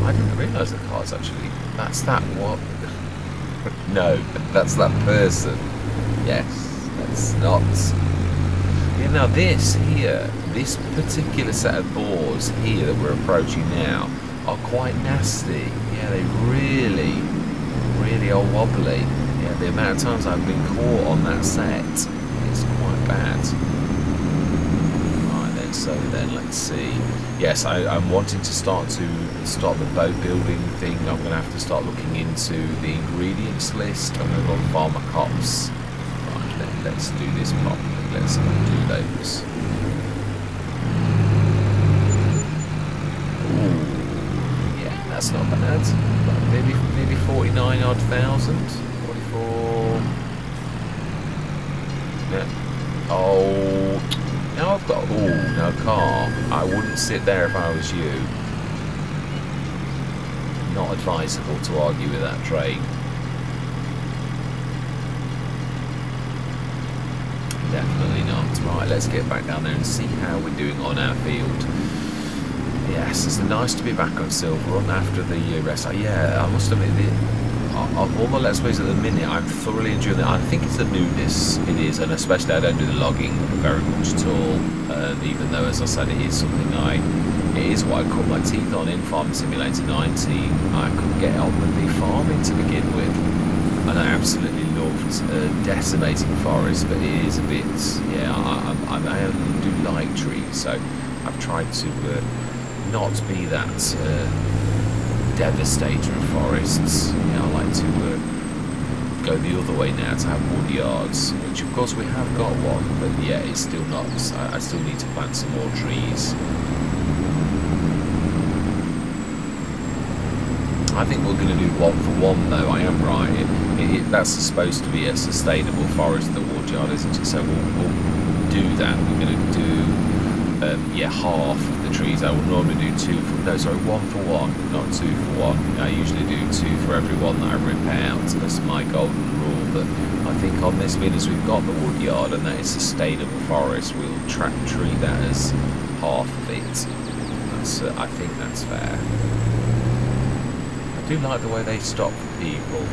I didn't realise the car's actually, that's that what? No, that's that person. Yes, that's not. Yeah, now this here, this particular set of boards here that we're approaching now are quite nasty. Yeah, they really are wobbly. Yeah, the amount of times I've been caught on that set is quite bad. Right then, so then let's see. Yes, I'm wanting to start the boat building thing. I'm going to have to start looking into the ingredients list. I'm going to go on Farmer Cops. Right, then let's do this properly. Let's do those. Ooh, yeah, that's not bad. Maybe 49 odd thousand. 44. Yeah. Oh. Now I've got. Oh, no car. I wouldn't sit there if I was you. Not advisable to argue with that train. Definitely not. Right, let's get back down there and see how we're doing on our field. Yes, it's nice to be back on Silverrun after the rest. Yeah, I must admit, of all the Let's Plays at the minute, I'm thoroughly enjoying it. I think it's the newness it is, and especially I don't do the logging very much at all. Even though, as I said, it is something it is what I cut my teeth on in Farming Simulator 19. I couldn't get on with the farming to begin with, and I absolutely loved decimating forests, but it is a bit, yeah, I do like trees, so I've tried to not be that devastator of forests. Yeah, I like to go the other way now to have wood yards, which of course we have got one, but yeah, it's still not, I still need to plant some more trees. I think we're going to do 1 for 1 though, I am right. That's supposed to be a sustainable forest, the wood yard, isn't it? So we'll do that. We're going to do, yeah, half of the trees. I would normally do 1 for 1, not 2 for 1. I usually do 2 for every one that I rip out. That's my golden rule. But I think on this vid, as we've got the wood yard and that is sustainable forest, we'll treat that as half of it. That's, I think that's fair. I do like the way they stop for people.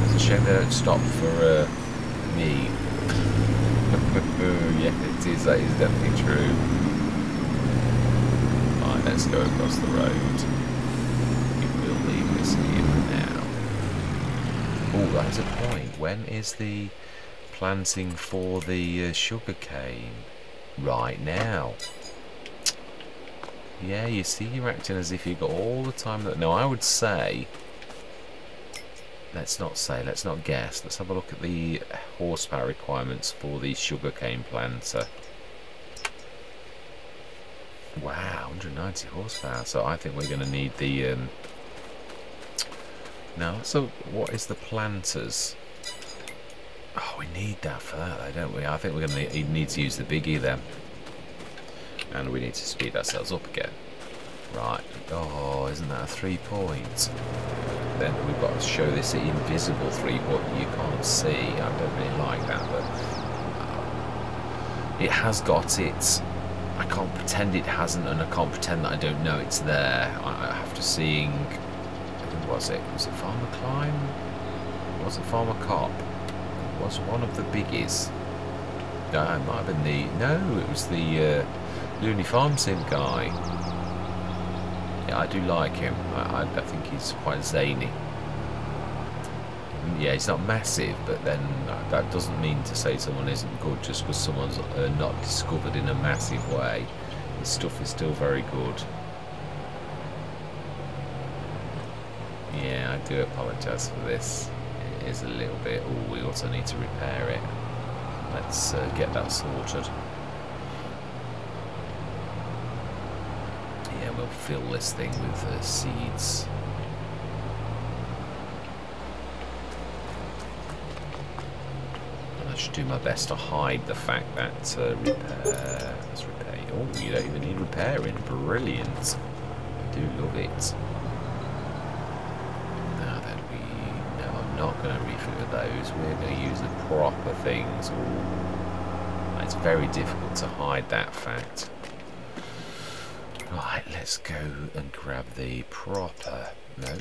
It's a shame they don't stop for me. Yeah, it is. That is definitely true. Right, let's go across the road. We will leave this here for now. Oh, that's a point. When is the planting for the sugar cane? Right now. Yeah, you see, you're acting as if you've got all the time that. No, I would say. Let's not guess. Let's have a look at the horsepower requirements for the sugarcane planter. Wow, 190 horsepower. So I think we're going to need the. Now, so what is the planters? Oh, we need that for that, though, don't we? I think we're going to need to use the biggie then. And we need to speed ourselves up again. Right. Oh, isn't that a 3 point? Then we've got to show this invisible 3 point you can't see. I don't really like that, but it has got it. I can't pretend it hasn't, and I can't pretend that I don't know it's there. After seeing, who was it? Was it Farmer Climb? It wasn't Farmer Cop. It was one of the biggies. No, it might have been the... No, it was the Looney Farm Sim guy. Yeah, I do like him. I think he's quite zany. Yeah, he's not massive, but then that doesn't mean to say someone isn't good just because someone's not discovered in a massive way. His stuff is still very good. Yeah, I do apologise for this. It is a little bit... Oh, we also need to repair it. Let's get that sorted. Yeah, we'll fill this thing with seeds. I should do my best to hide the fact that repair... Let's repair... Oh, you don't even need repairing. Brilliant. I do love it. Now that we... No, I'm not going to refigure those. We're going to use the proper things. Ooh. It's very difficult to hide that fact. Right, let's go and grab the proper... No.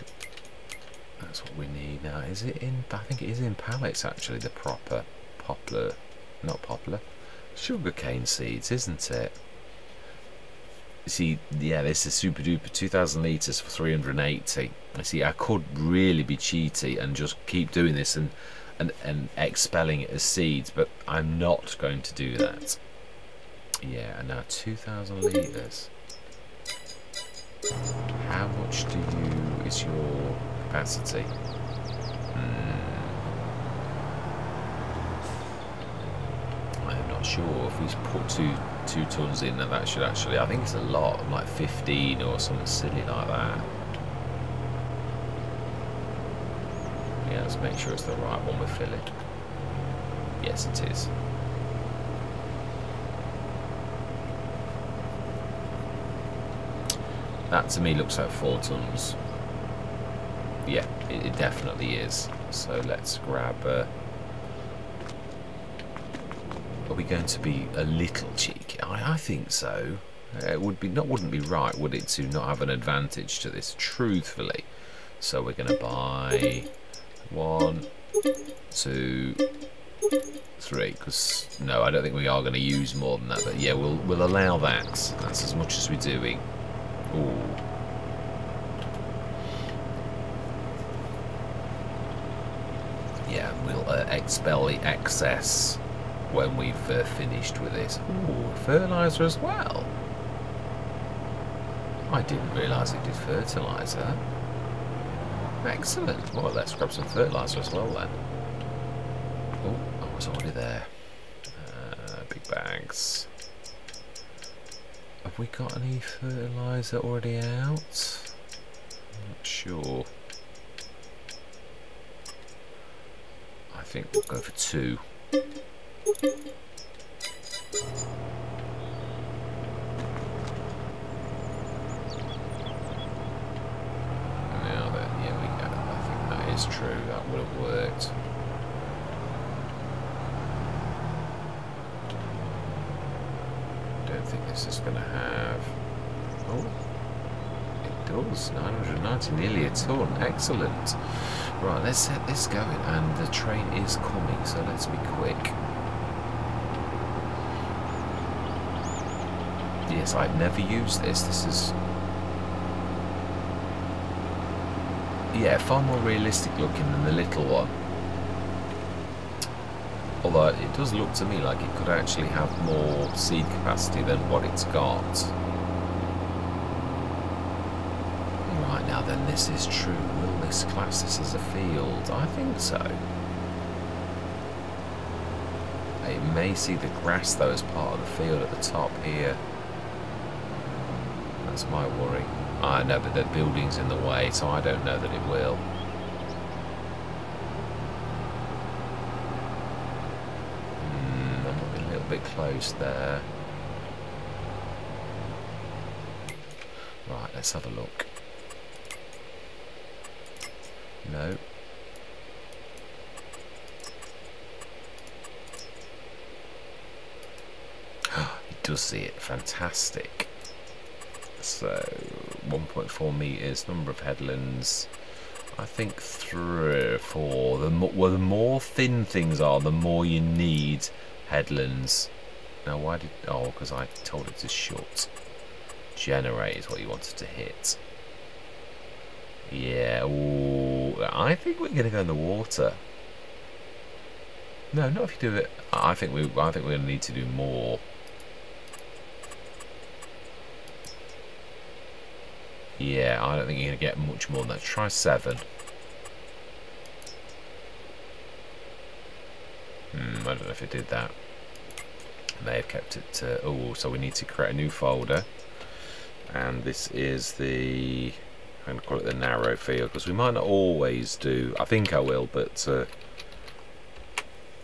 That's what we need now. Is it in... I think it is in pallets, actually, the proper... Poplar, not poplar, sugarcane seeds, isn't it? See, yeah, this is super duper 2,000 litres for 380. I see, I could really be cheaty and just keep doing this and expelling it as seeds, but I'm not going to do that. Yeah, and now 2,000 litres. How much is your capacity? I'm not sure. If we put two tons in, then that should actually... I think it's a lot, like 15 or something silly like that. Yeah, let's make sure it's the right one we're filling. Yes, it is. That to me looks like 4 tons. Yeah, it definitely is. So let's grab... Are we going to be a little cheeky? I think so. It wouldn't be right, would it, to not have an advantage to this, truthfully. So we're going to buy 1, 2, 3. Because no, I don't think we are going to use more than that. But yeah, we'll allow that. That's as much as we're doing. Ooh. Yeah, we'll expel the excess when we've finished with this. Ooh, fertiliser as well. I didn't realise it did fertiliser. Excellent. Well, let's grab some fertiliser as well then. Oh, I was already there. Big bags. Have we got any fertiliser already out? I'm not sure. I think we'll go for 2. Now then, yeah, I think that is true. That would have worked. Don't think this is going to have... Oh, it does. 990, nearly a ton. Excellent. Right, let's set this going, and the train is coming, so let's be quick. Yes, I've never used this. This is... Yeah, far more realistic looking than the little one. Although it does look to me like it could actually have more seed capacity than what it's got. Right, now then, this is true. Will this class this as a field? I think so. It may see the grass though as part of the field at the top here. That's my worry. I know, but the building's in the way, so I don't know that it will. I'm a little bit close there. Right, let's have a look. No. It does see it. Fantastic. So 1.4 meters, number of headlands. I think 3 or 4. The more thin things are, the more you need headlands. Now why did... Oh, because I told it to shut. Generate is what you wanted to hit. Yeah, ooh, I think we're going to go in the water. No, not if you do it. I think we're going to need to do more. Yeah, I don't think you're going to get much more than that. Try 7. I don't know if it did that. I may have kept it. Oh, so we need to create a new folder. And this is the... I'm going to call it the narrow field, because we might not always do... I think I will, but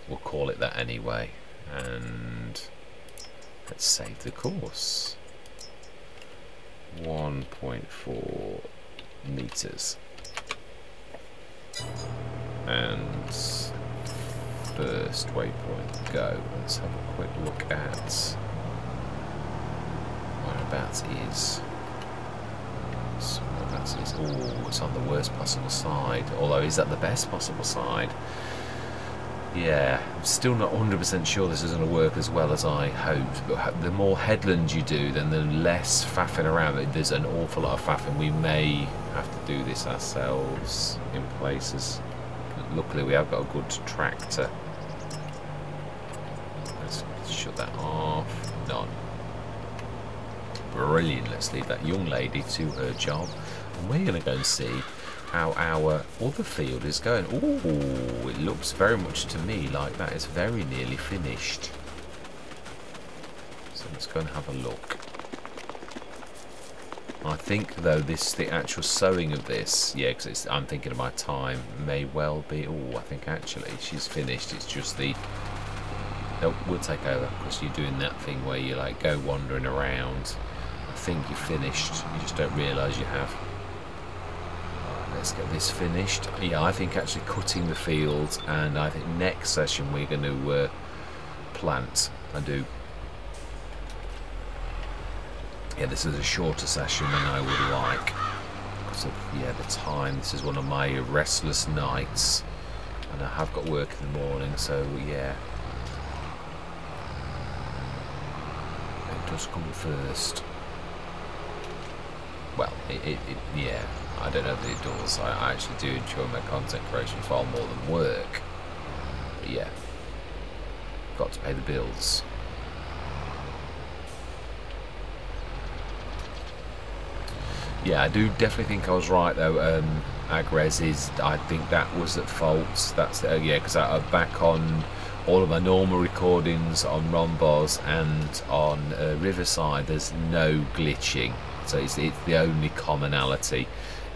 we'll call it that anyway. And let's save the course. 1.4 meters. And first waypoint, go. Let's have a quick look at whereabouts is. So whereabouts is. Oh, it's on the worst possible side. Although, is that the best possible side? Yeah, I'm still not 100% sure this is going to work as well as I hoped, but the more headlands you do, then the less faffing around. There's an awful lot of faffing. We may have to do this ourselves in places. Luckily we have got a good tractor. Let's shut that off. None. Brilliant. Let's leave that young lady to her job, and we're going to go and see how our other field is going. Ooh, it looks very much to me like that is very nearly finished. So let's go and have a look. I think though the actual sowing of this, yeah, because I'm thinking of my time, may well be. Oh, I think actually she's finished. It's just the... Nope, we'll take over, because you're doing that thing where you like go wandering around. I think you're finished. You just don't realise you have. Let's get this finished. Yeah, I think actually cutting the fields, and I think next session we're going to plant. I do. Yeah, this is a shorter session than I would like because of, yeah, the time. This is one of my restless nights, and I have got work in the morning, so yeah. It does come first. Well, yeah. I don't know that it does. I actually do enjoy my content creation far more than work. But yeah, got to pay the bills. Yeah, I do definitely think I was right though. Agres is, I think that was at fault. That's yeah, because back on all of my normal recordings on Rombos and on Riverside, there's no glitching. So it's the only commonality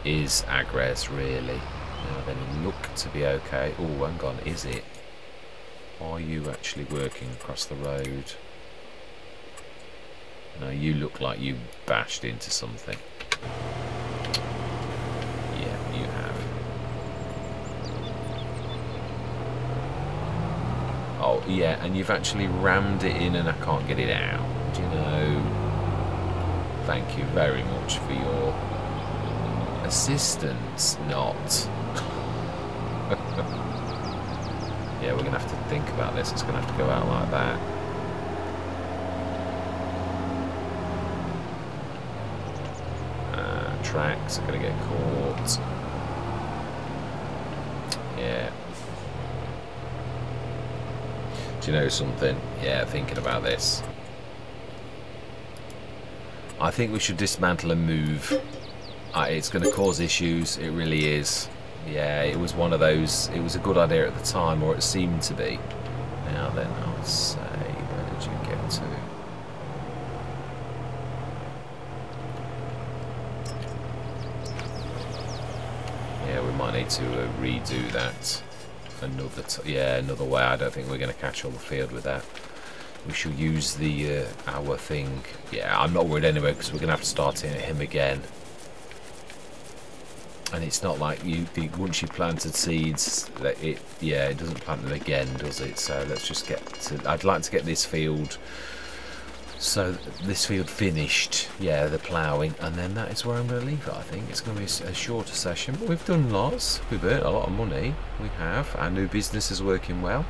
is Agres, really. Now then, look to be okay. Oh, hang on, is it? Are you actually working across the road? No, you look like you bashed into something. Yeah, you have. Oh, yeah, and you've actually rammed it in and I can't get it out. Do you know? Thank you very much for your assistance, not. Yeah, we're going to have to think about this. It's going to have to go out like that. Tracks are going to get caught. Yeah. Do you know something? Yeah, thinking about this. I think we should dismantle and move. It's going to cause issues, it really is. Yeah, it was one of those, it was a good idea at the time, or it seemed to be. Now then, I'll say, where did you get to? Yeah, we might need to redo that another way. I don't think we're going to catch all the field with that. We shall use the our thing. Yeah, I'm not worried anyway, because we're going to have to start him again. And it's not like once you planted seeds, that it doesn't plant them again, does it? So let's just get to. I'd like to get this field So this field finished, yeah, the ploughing, and then that is where I'm going to leave it. I think it's going to be a shorter session, but we've done lots. We've earned a lot of money. We have. Our new business is working well,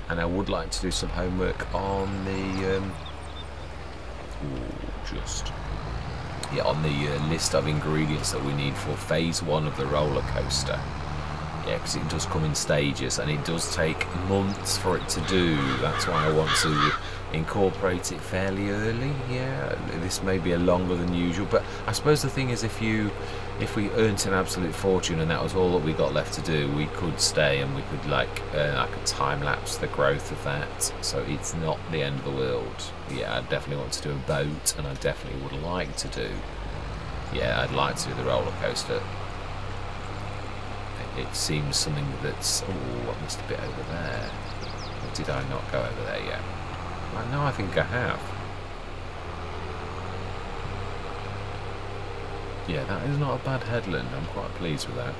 and I would like to do some homework on the on the list of ingredients that we need for phase 1 of the roller coaster. Yeah, because it does come in stages and it does take months for it to do. That's why I want to incorporate it fairly early. Yeah, this may be a longer than usual, but I suppose the thing is, if we earned an absolute fortune and that was all that we got left to do, we could stay and we could I could time lapse the growth of that, so it's not the end of the world. Yeah, I definitely want to do a boat, and I definitely would like to do, yeah, I'd like to do the roller coaster. It seems something that's, oh, I missed a bit over there. Or did I not go over there yet? No, I think I have. Yeah, that is not a bad headland. I'm quite pleased with that.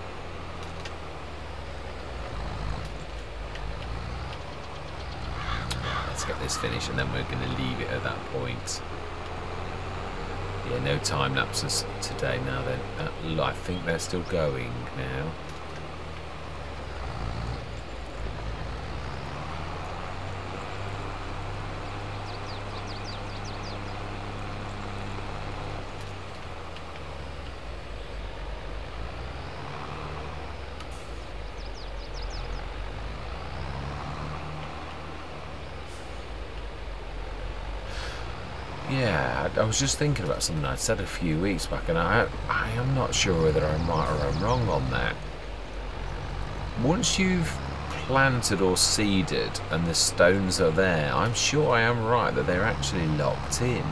Let's get this finished and then we're going to leave it at that point. Yeah, no time lapses today now then. I think they're still going now. Yeah, I was just thinking about something I'd said a few weeks back, and I am not sure whether I'm right or I'm wrong on that. Once you've planted or seeded and the stones are there, I'm sure I am right that they're actually locked in.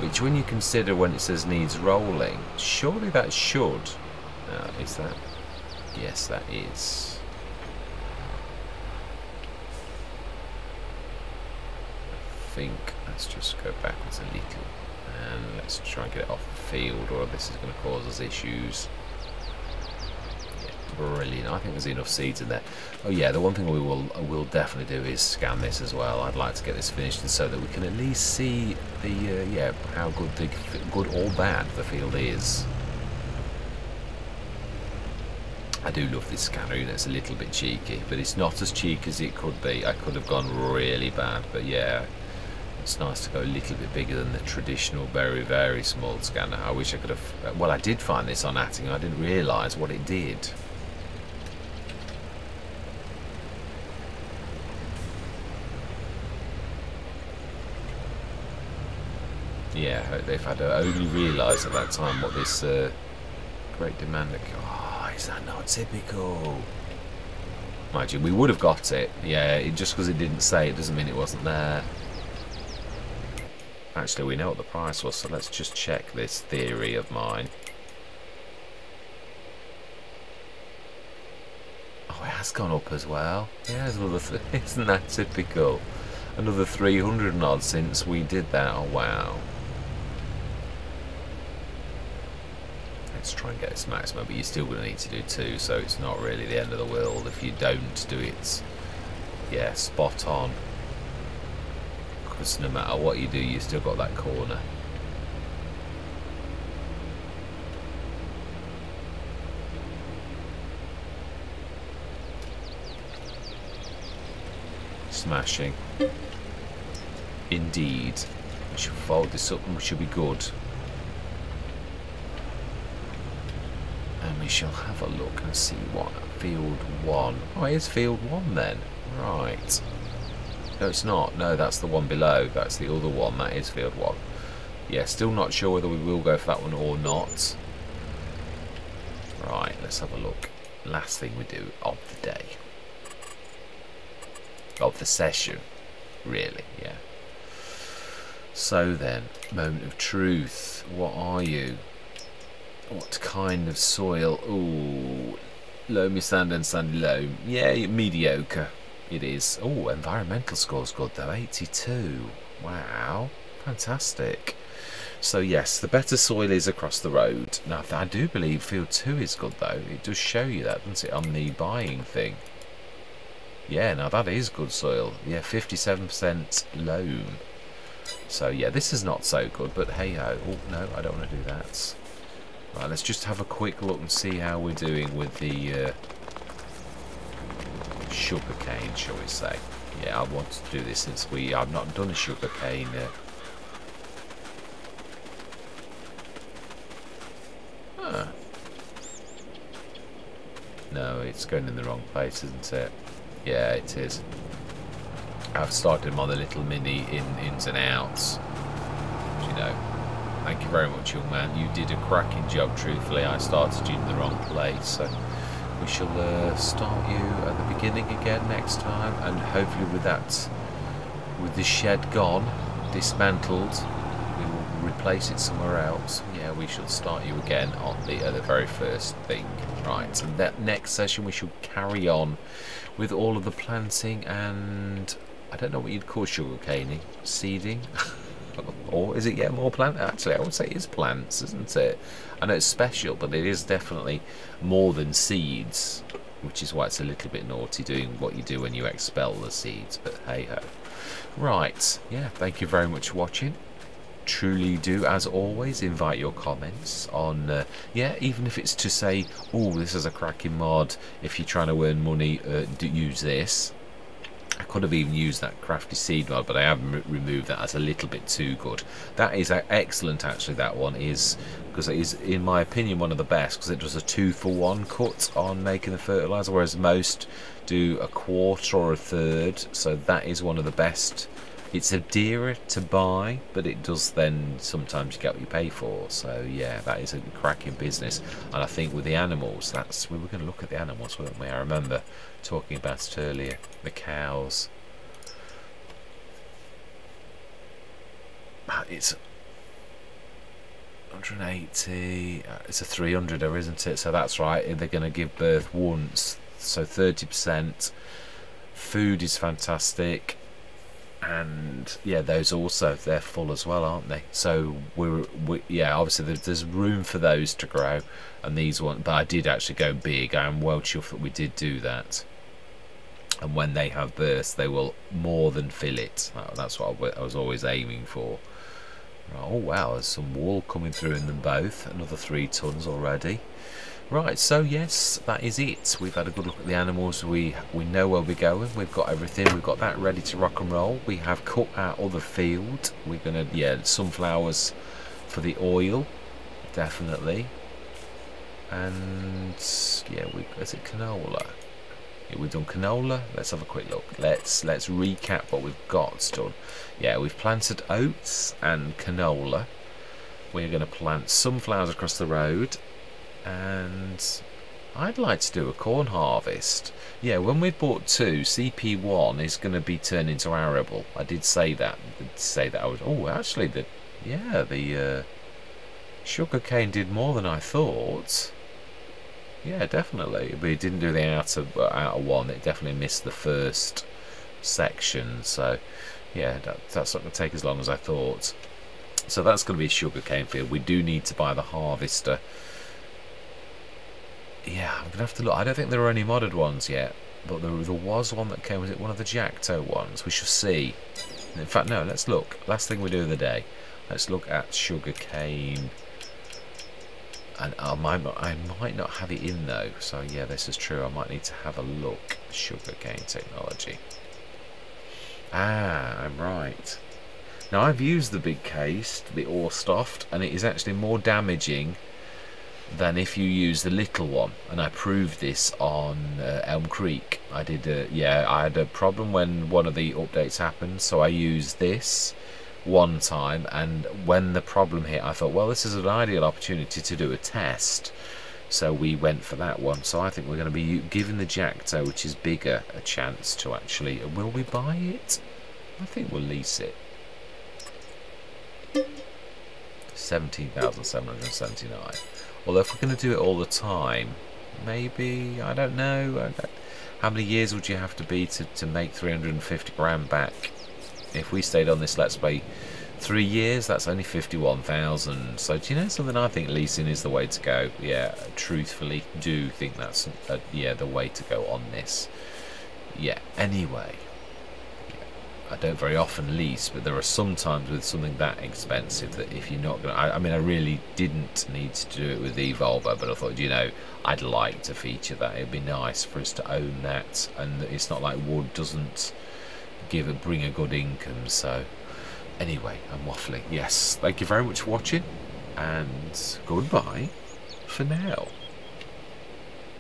Which, when you consider when it says needs rolling, surely that should. Is that? Yes, that is. I think let's just go backwards a little and let's try and get it off the field, or this is going to cause us issues. Yeah, brilliant. I think there's enough seeds in there. Oh yeah, the one thing we'll definitely do is scan this as well. I'd like to get this finished, and so that we can at least see the yeah, how good or bad the field is. I do love this scanner, you know, it's a little bit cheeky, but it's not as cheeky as it could be. I could have gone really bad, but yeah, it's nice to go a little bit bigger than the traditional very, very small scanner. I wish I could have, well, I did find this on Atting, I didn't realise what it did. Yeah, if I'd only realised at that time what this great demand, oh, is that not typical? Mind you, we would have got it. Yeah, just because it didn't say it doesn't mean it wasn't there. Actually, we know what the price was, so let's just check this theory of mine. Oh, it has gone up as well. Yeah, there's another isn't that typical? Another 300 and odd since we did that. Oh, wow. Let's try and get this maximum, but you're still going to need to do 2, so it's not really the end of the world if you don't do it. Yeah, spot on. Because no matter what you do, you've still got that corner. Smashing. Indeed. We should fold this up and we should be good. And we shall have a look and see what field 1. Oh, it is field 1 then. Right. No, it's not. No, that's the one below. That's the other one. That is field 1. Yeah, still not sure whether we will go for that one or not. Right, let's have a look. Last thing we do of the day. Of the session, really, yeah. So then, moment of truth. What are you? What kind of soil? Ooh, loamy sand and sandy loam. Yeah, mediocre. It is. Oh, environmental score's good though, 82. Wow, fantastic. So yes, the better soil is across the road. Now, I do believe field 2 is good though. It does show you that, doesn't it, on the buying thing? Yeah, now that is good soil. Yeah, 57% loam. So yeah, this is not so good, but hey ho. Oh no, I don't want to do that. Right, let's just have a quick look and see how we're doing with the sugar cane, shall we say. Yeah, I want to do this since I've not done a sugar cane. No, it's going in the wrong place, isn't it? Yeah, it is. I've started them on the little mini ins and outs. You know, thank you very much, young man. You did a cracking job, truthfully. I started you in the wrong place, so we shall start you at the beginning again next time, and hopefully with that, with the shed gone, dismantled, we will replace it somewhere else. Yeah, we shall start you again on the very first thing. Right, and that next session we shall carry on with all of the planting and I don't know what you'd call sugar caning, seeding, or is it more plant? Actually, I would say it is plants, isn't it? I know it's special, but it is definitely more than seeds, which is why it's a little bit naughty doing what you do when you expel the seeds. But hey ho. Right, yeah. Thank you very much for watching. Truly do, as always, invite your comments on yeah, even if it's to say, oh, this is a cracking mod, if you're trying to earn money, do use this. I could have even used that crafty seed mod, but I have removed that as a little bit too good. That is excellent, actually. That one is, because it is, in my opinion, one of the best, because it does a 2-for-1 cut on making the fertilizer, whereas most do a quarter or a third. So that is one of the best. It's a dearer to buy, but it does then sometimes you get what you pay for. So yeah, that is a cracking business. And I think with the animals, we were going to look at the animals, weren't we? I remember talking about it earlier. The cows. It's 180. It's a 300er, isn't it? So that's right. They're going to give birth once. So 30%. Food is fantastic. And yeah, those also, they're full as well, aren't they? So yeah, obviously there's room for those to grow, and these ones, but I did actually go big. I am well chuffed that we did do that. And when they have births, they will more than fill it. That's what I was always aiming for. Oh wow, there's some wool coming through in them both. Another 3 tons already. Right, so yes, that is it. We've had a good look at the animals. We know where we're going. We've got everything. We've got that ready to rock and roll. We have cut our other field. We're gonna, yeah, sunflowers for the oil, definitely. And yeah, is it canola? Yeah, we've done canola. Let's have a quick look. Let's recap what we've got done. Yeah, we've planted oats and canola. We're going to plant sunflowers across the road. And I'd like to do a corn harvest. Yeah, when we bought 2, CP1 is going to be turned into arable. I did say that. I was. Oh, actually, the sugar cane did more than I thought. Yeah, definitely. But it didn't do the outer one. It definitely missed the first section. So yeah, that's not going to take as long as I thought. So that's going to be a sugar cane field. We do need to buy the harvester. Yeah, I'm going to have to look. I don't think there are any modded ones yet, but there was one that came. Was it one of the Jackto ones? We shall see. In fact, no, let's look. Last thing we do of the day. Let's look at sugar cane. And I might not have it in though. So yeah, this is true. I might need to have a look. Sugar cane technology. Ah, I'm right. Now I've used the big case, the Orstoft, and it is actually more damaging than if you use the little one, and I proved this on Elm Creek. I did yeah, I had a problem when one of the updates happened, so I used this one time, and when the problem hit I thought, well, this is an ideal opportunity to do a test, so we went for that one. So I think we're going to be giving the Jackto, which is bigger, a chance to actually, will we buy it? I think we'll lease it. 17,779. Although if we're going to do it all the time, maybe, I don't know, how many years would you have to be to make 350 grand back? If we stayed on this Let's Play 3 years, that's only 51,000. So do you know something? I think leasing is the way to go. Yeah, truthfully, do think that's yeah, the way to go on this. Yeah, anyway. I don't very often lease, but there are some times with something that expensive that if you're not going to... I mean, I really didn't need to do it with the Volvo, but I thought, you know, I'd like to feature that. It'd be nice for us to own that, and it's not like wood doesn't bring a good income. So anyway, I'm waffling. Yes, thank you very much for watching, and goodbye for now.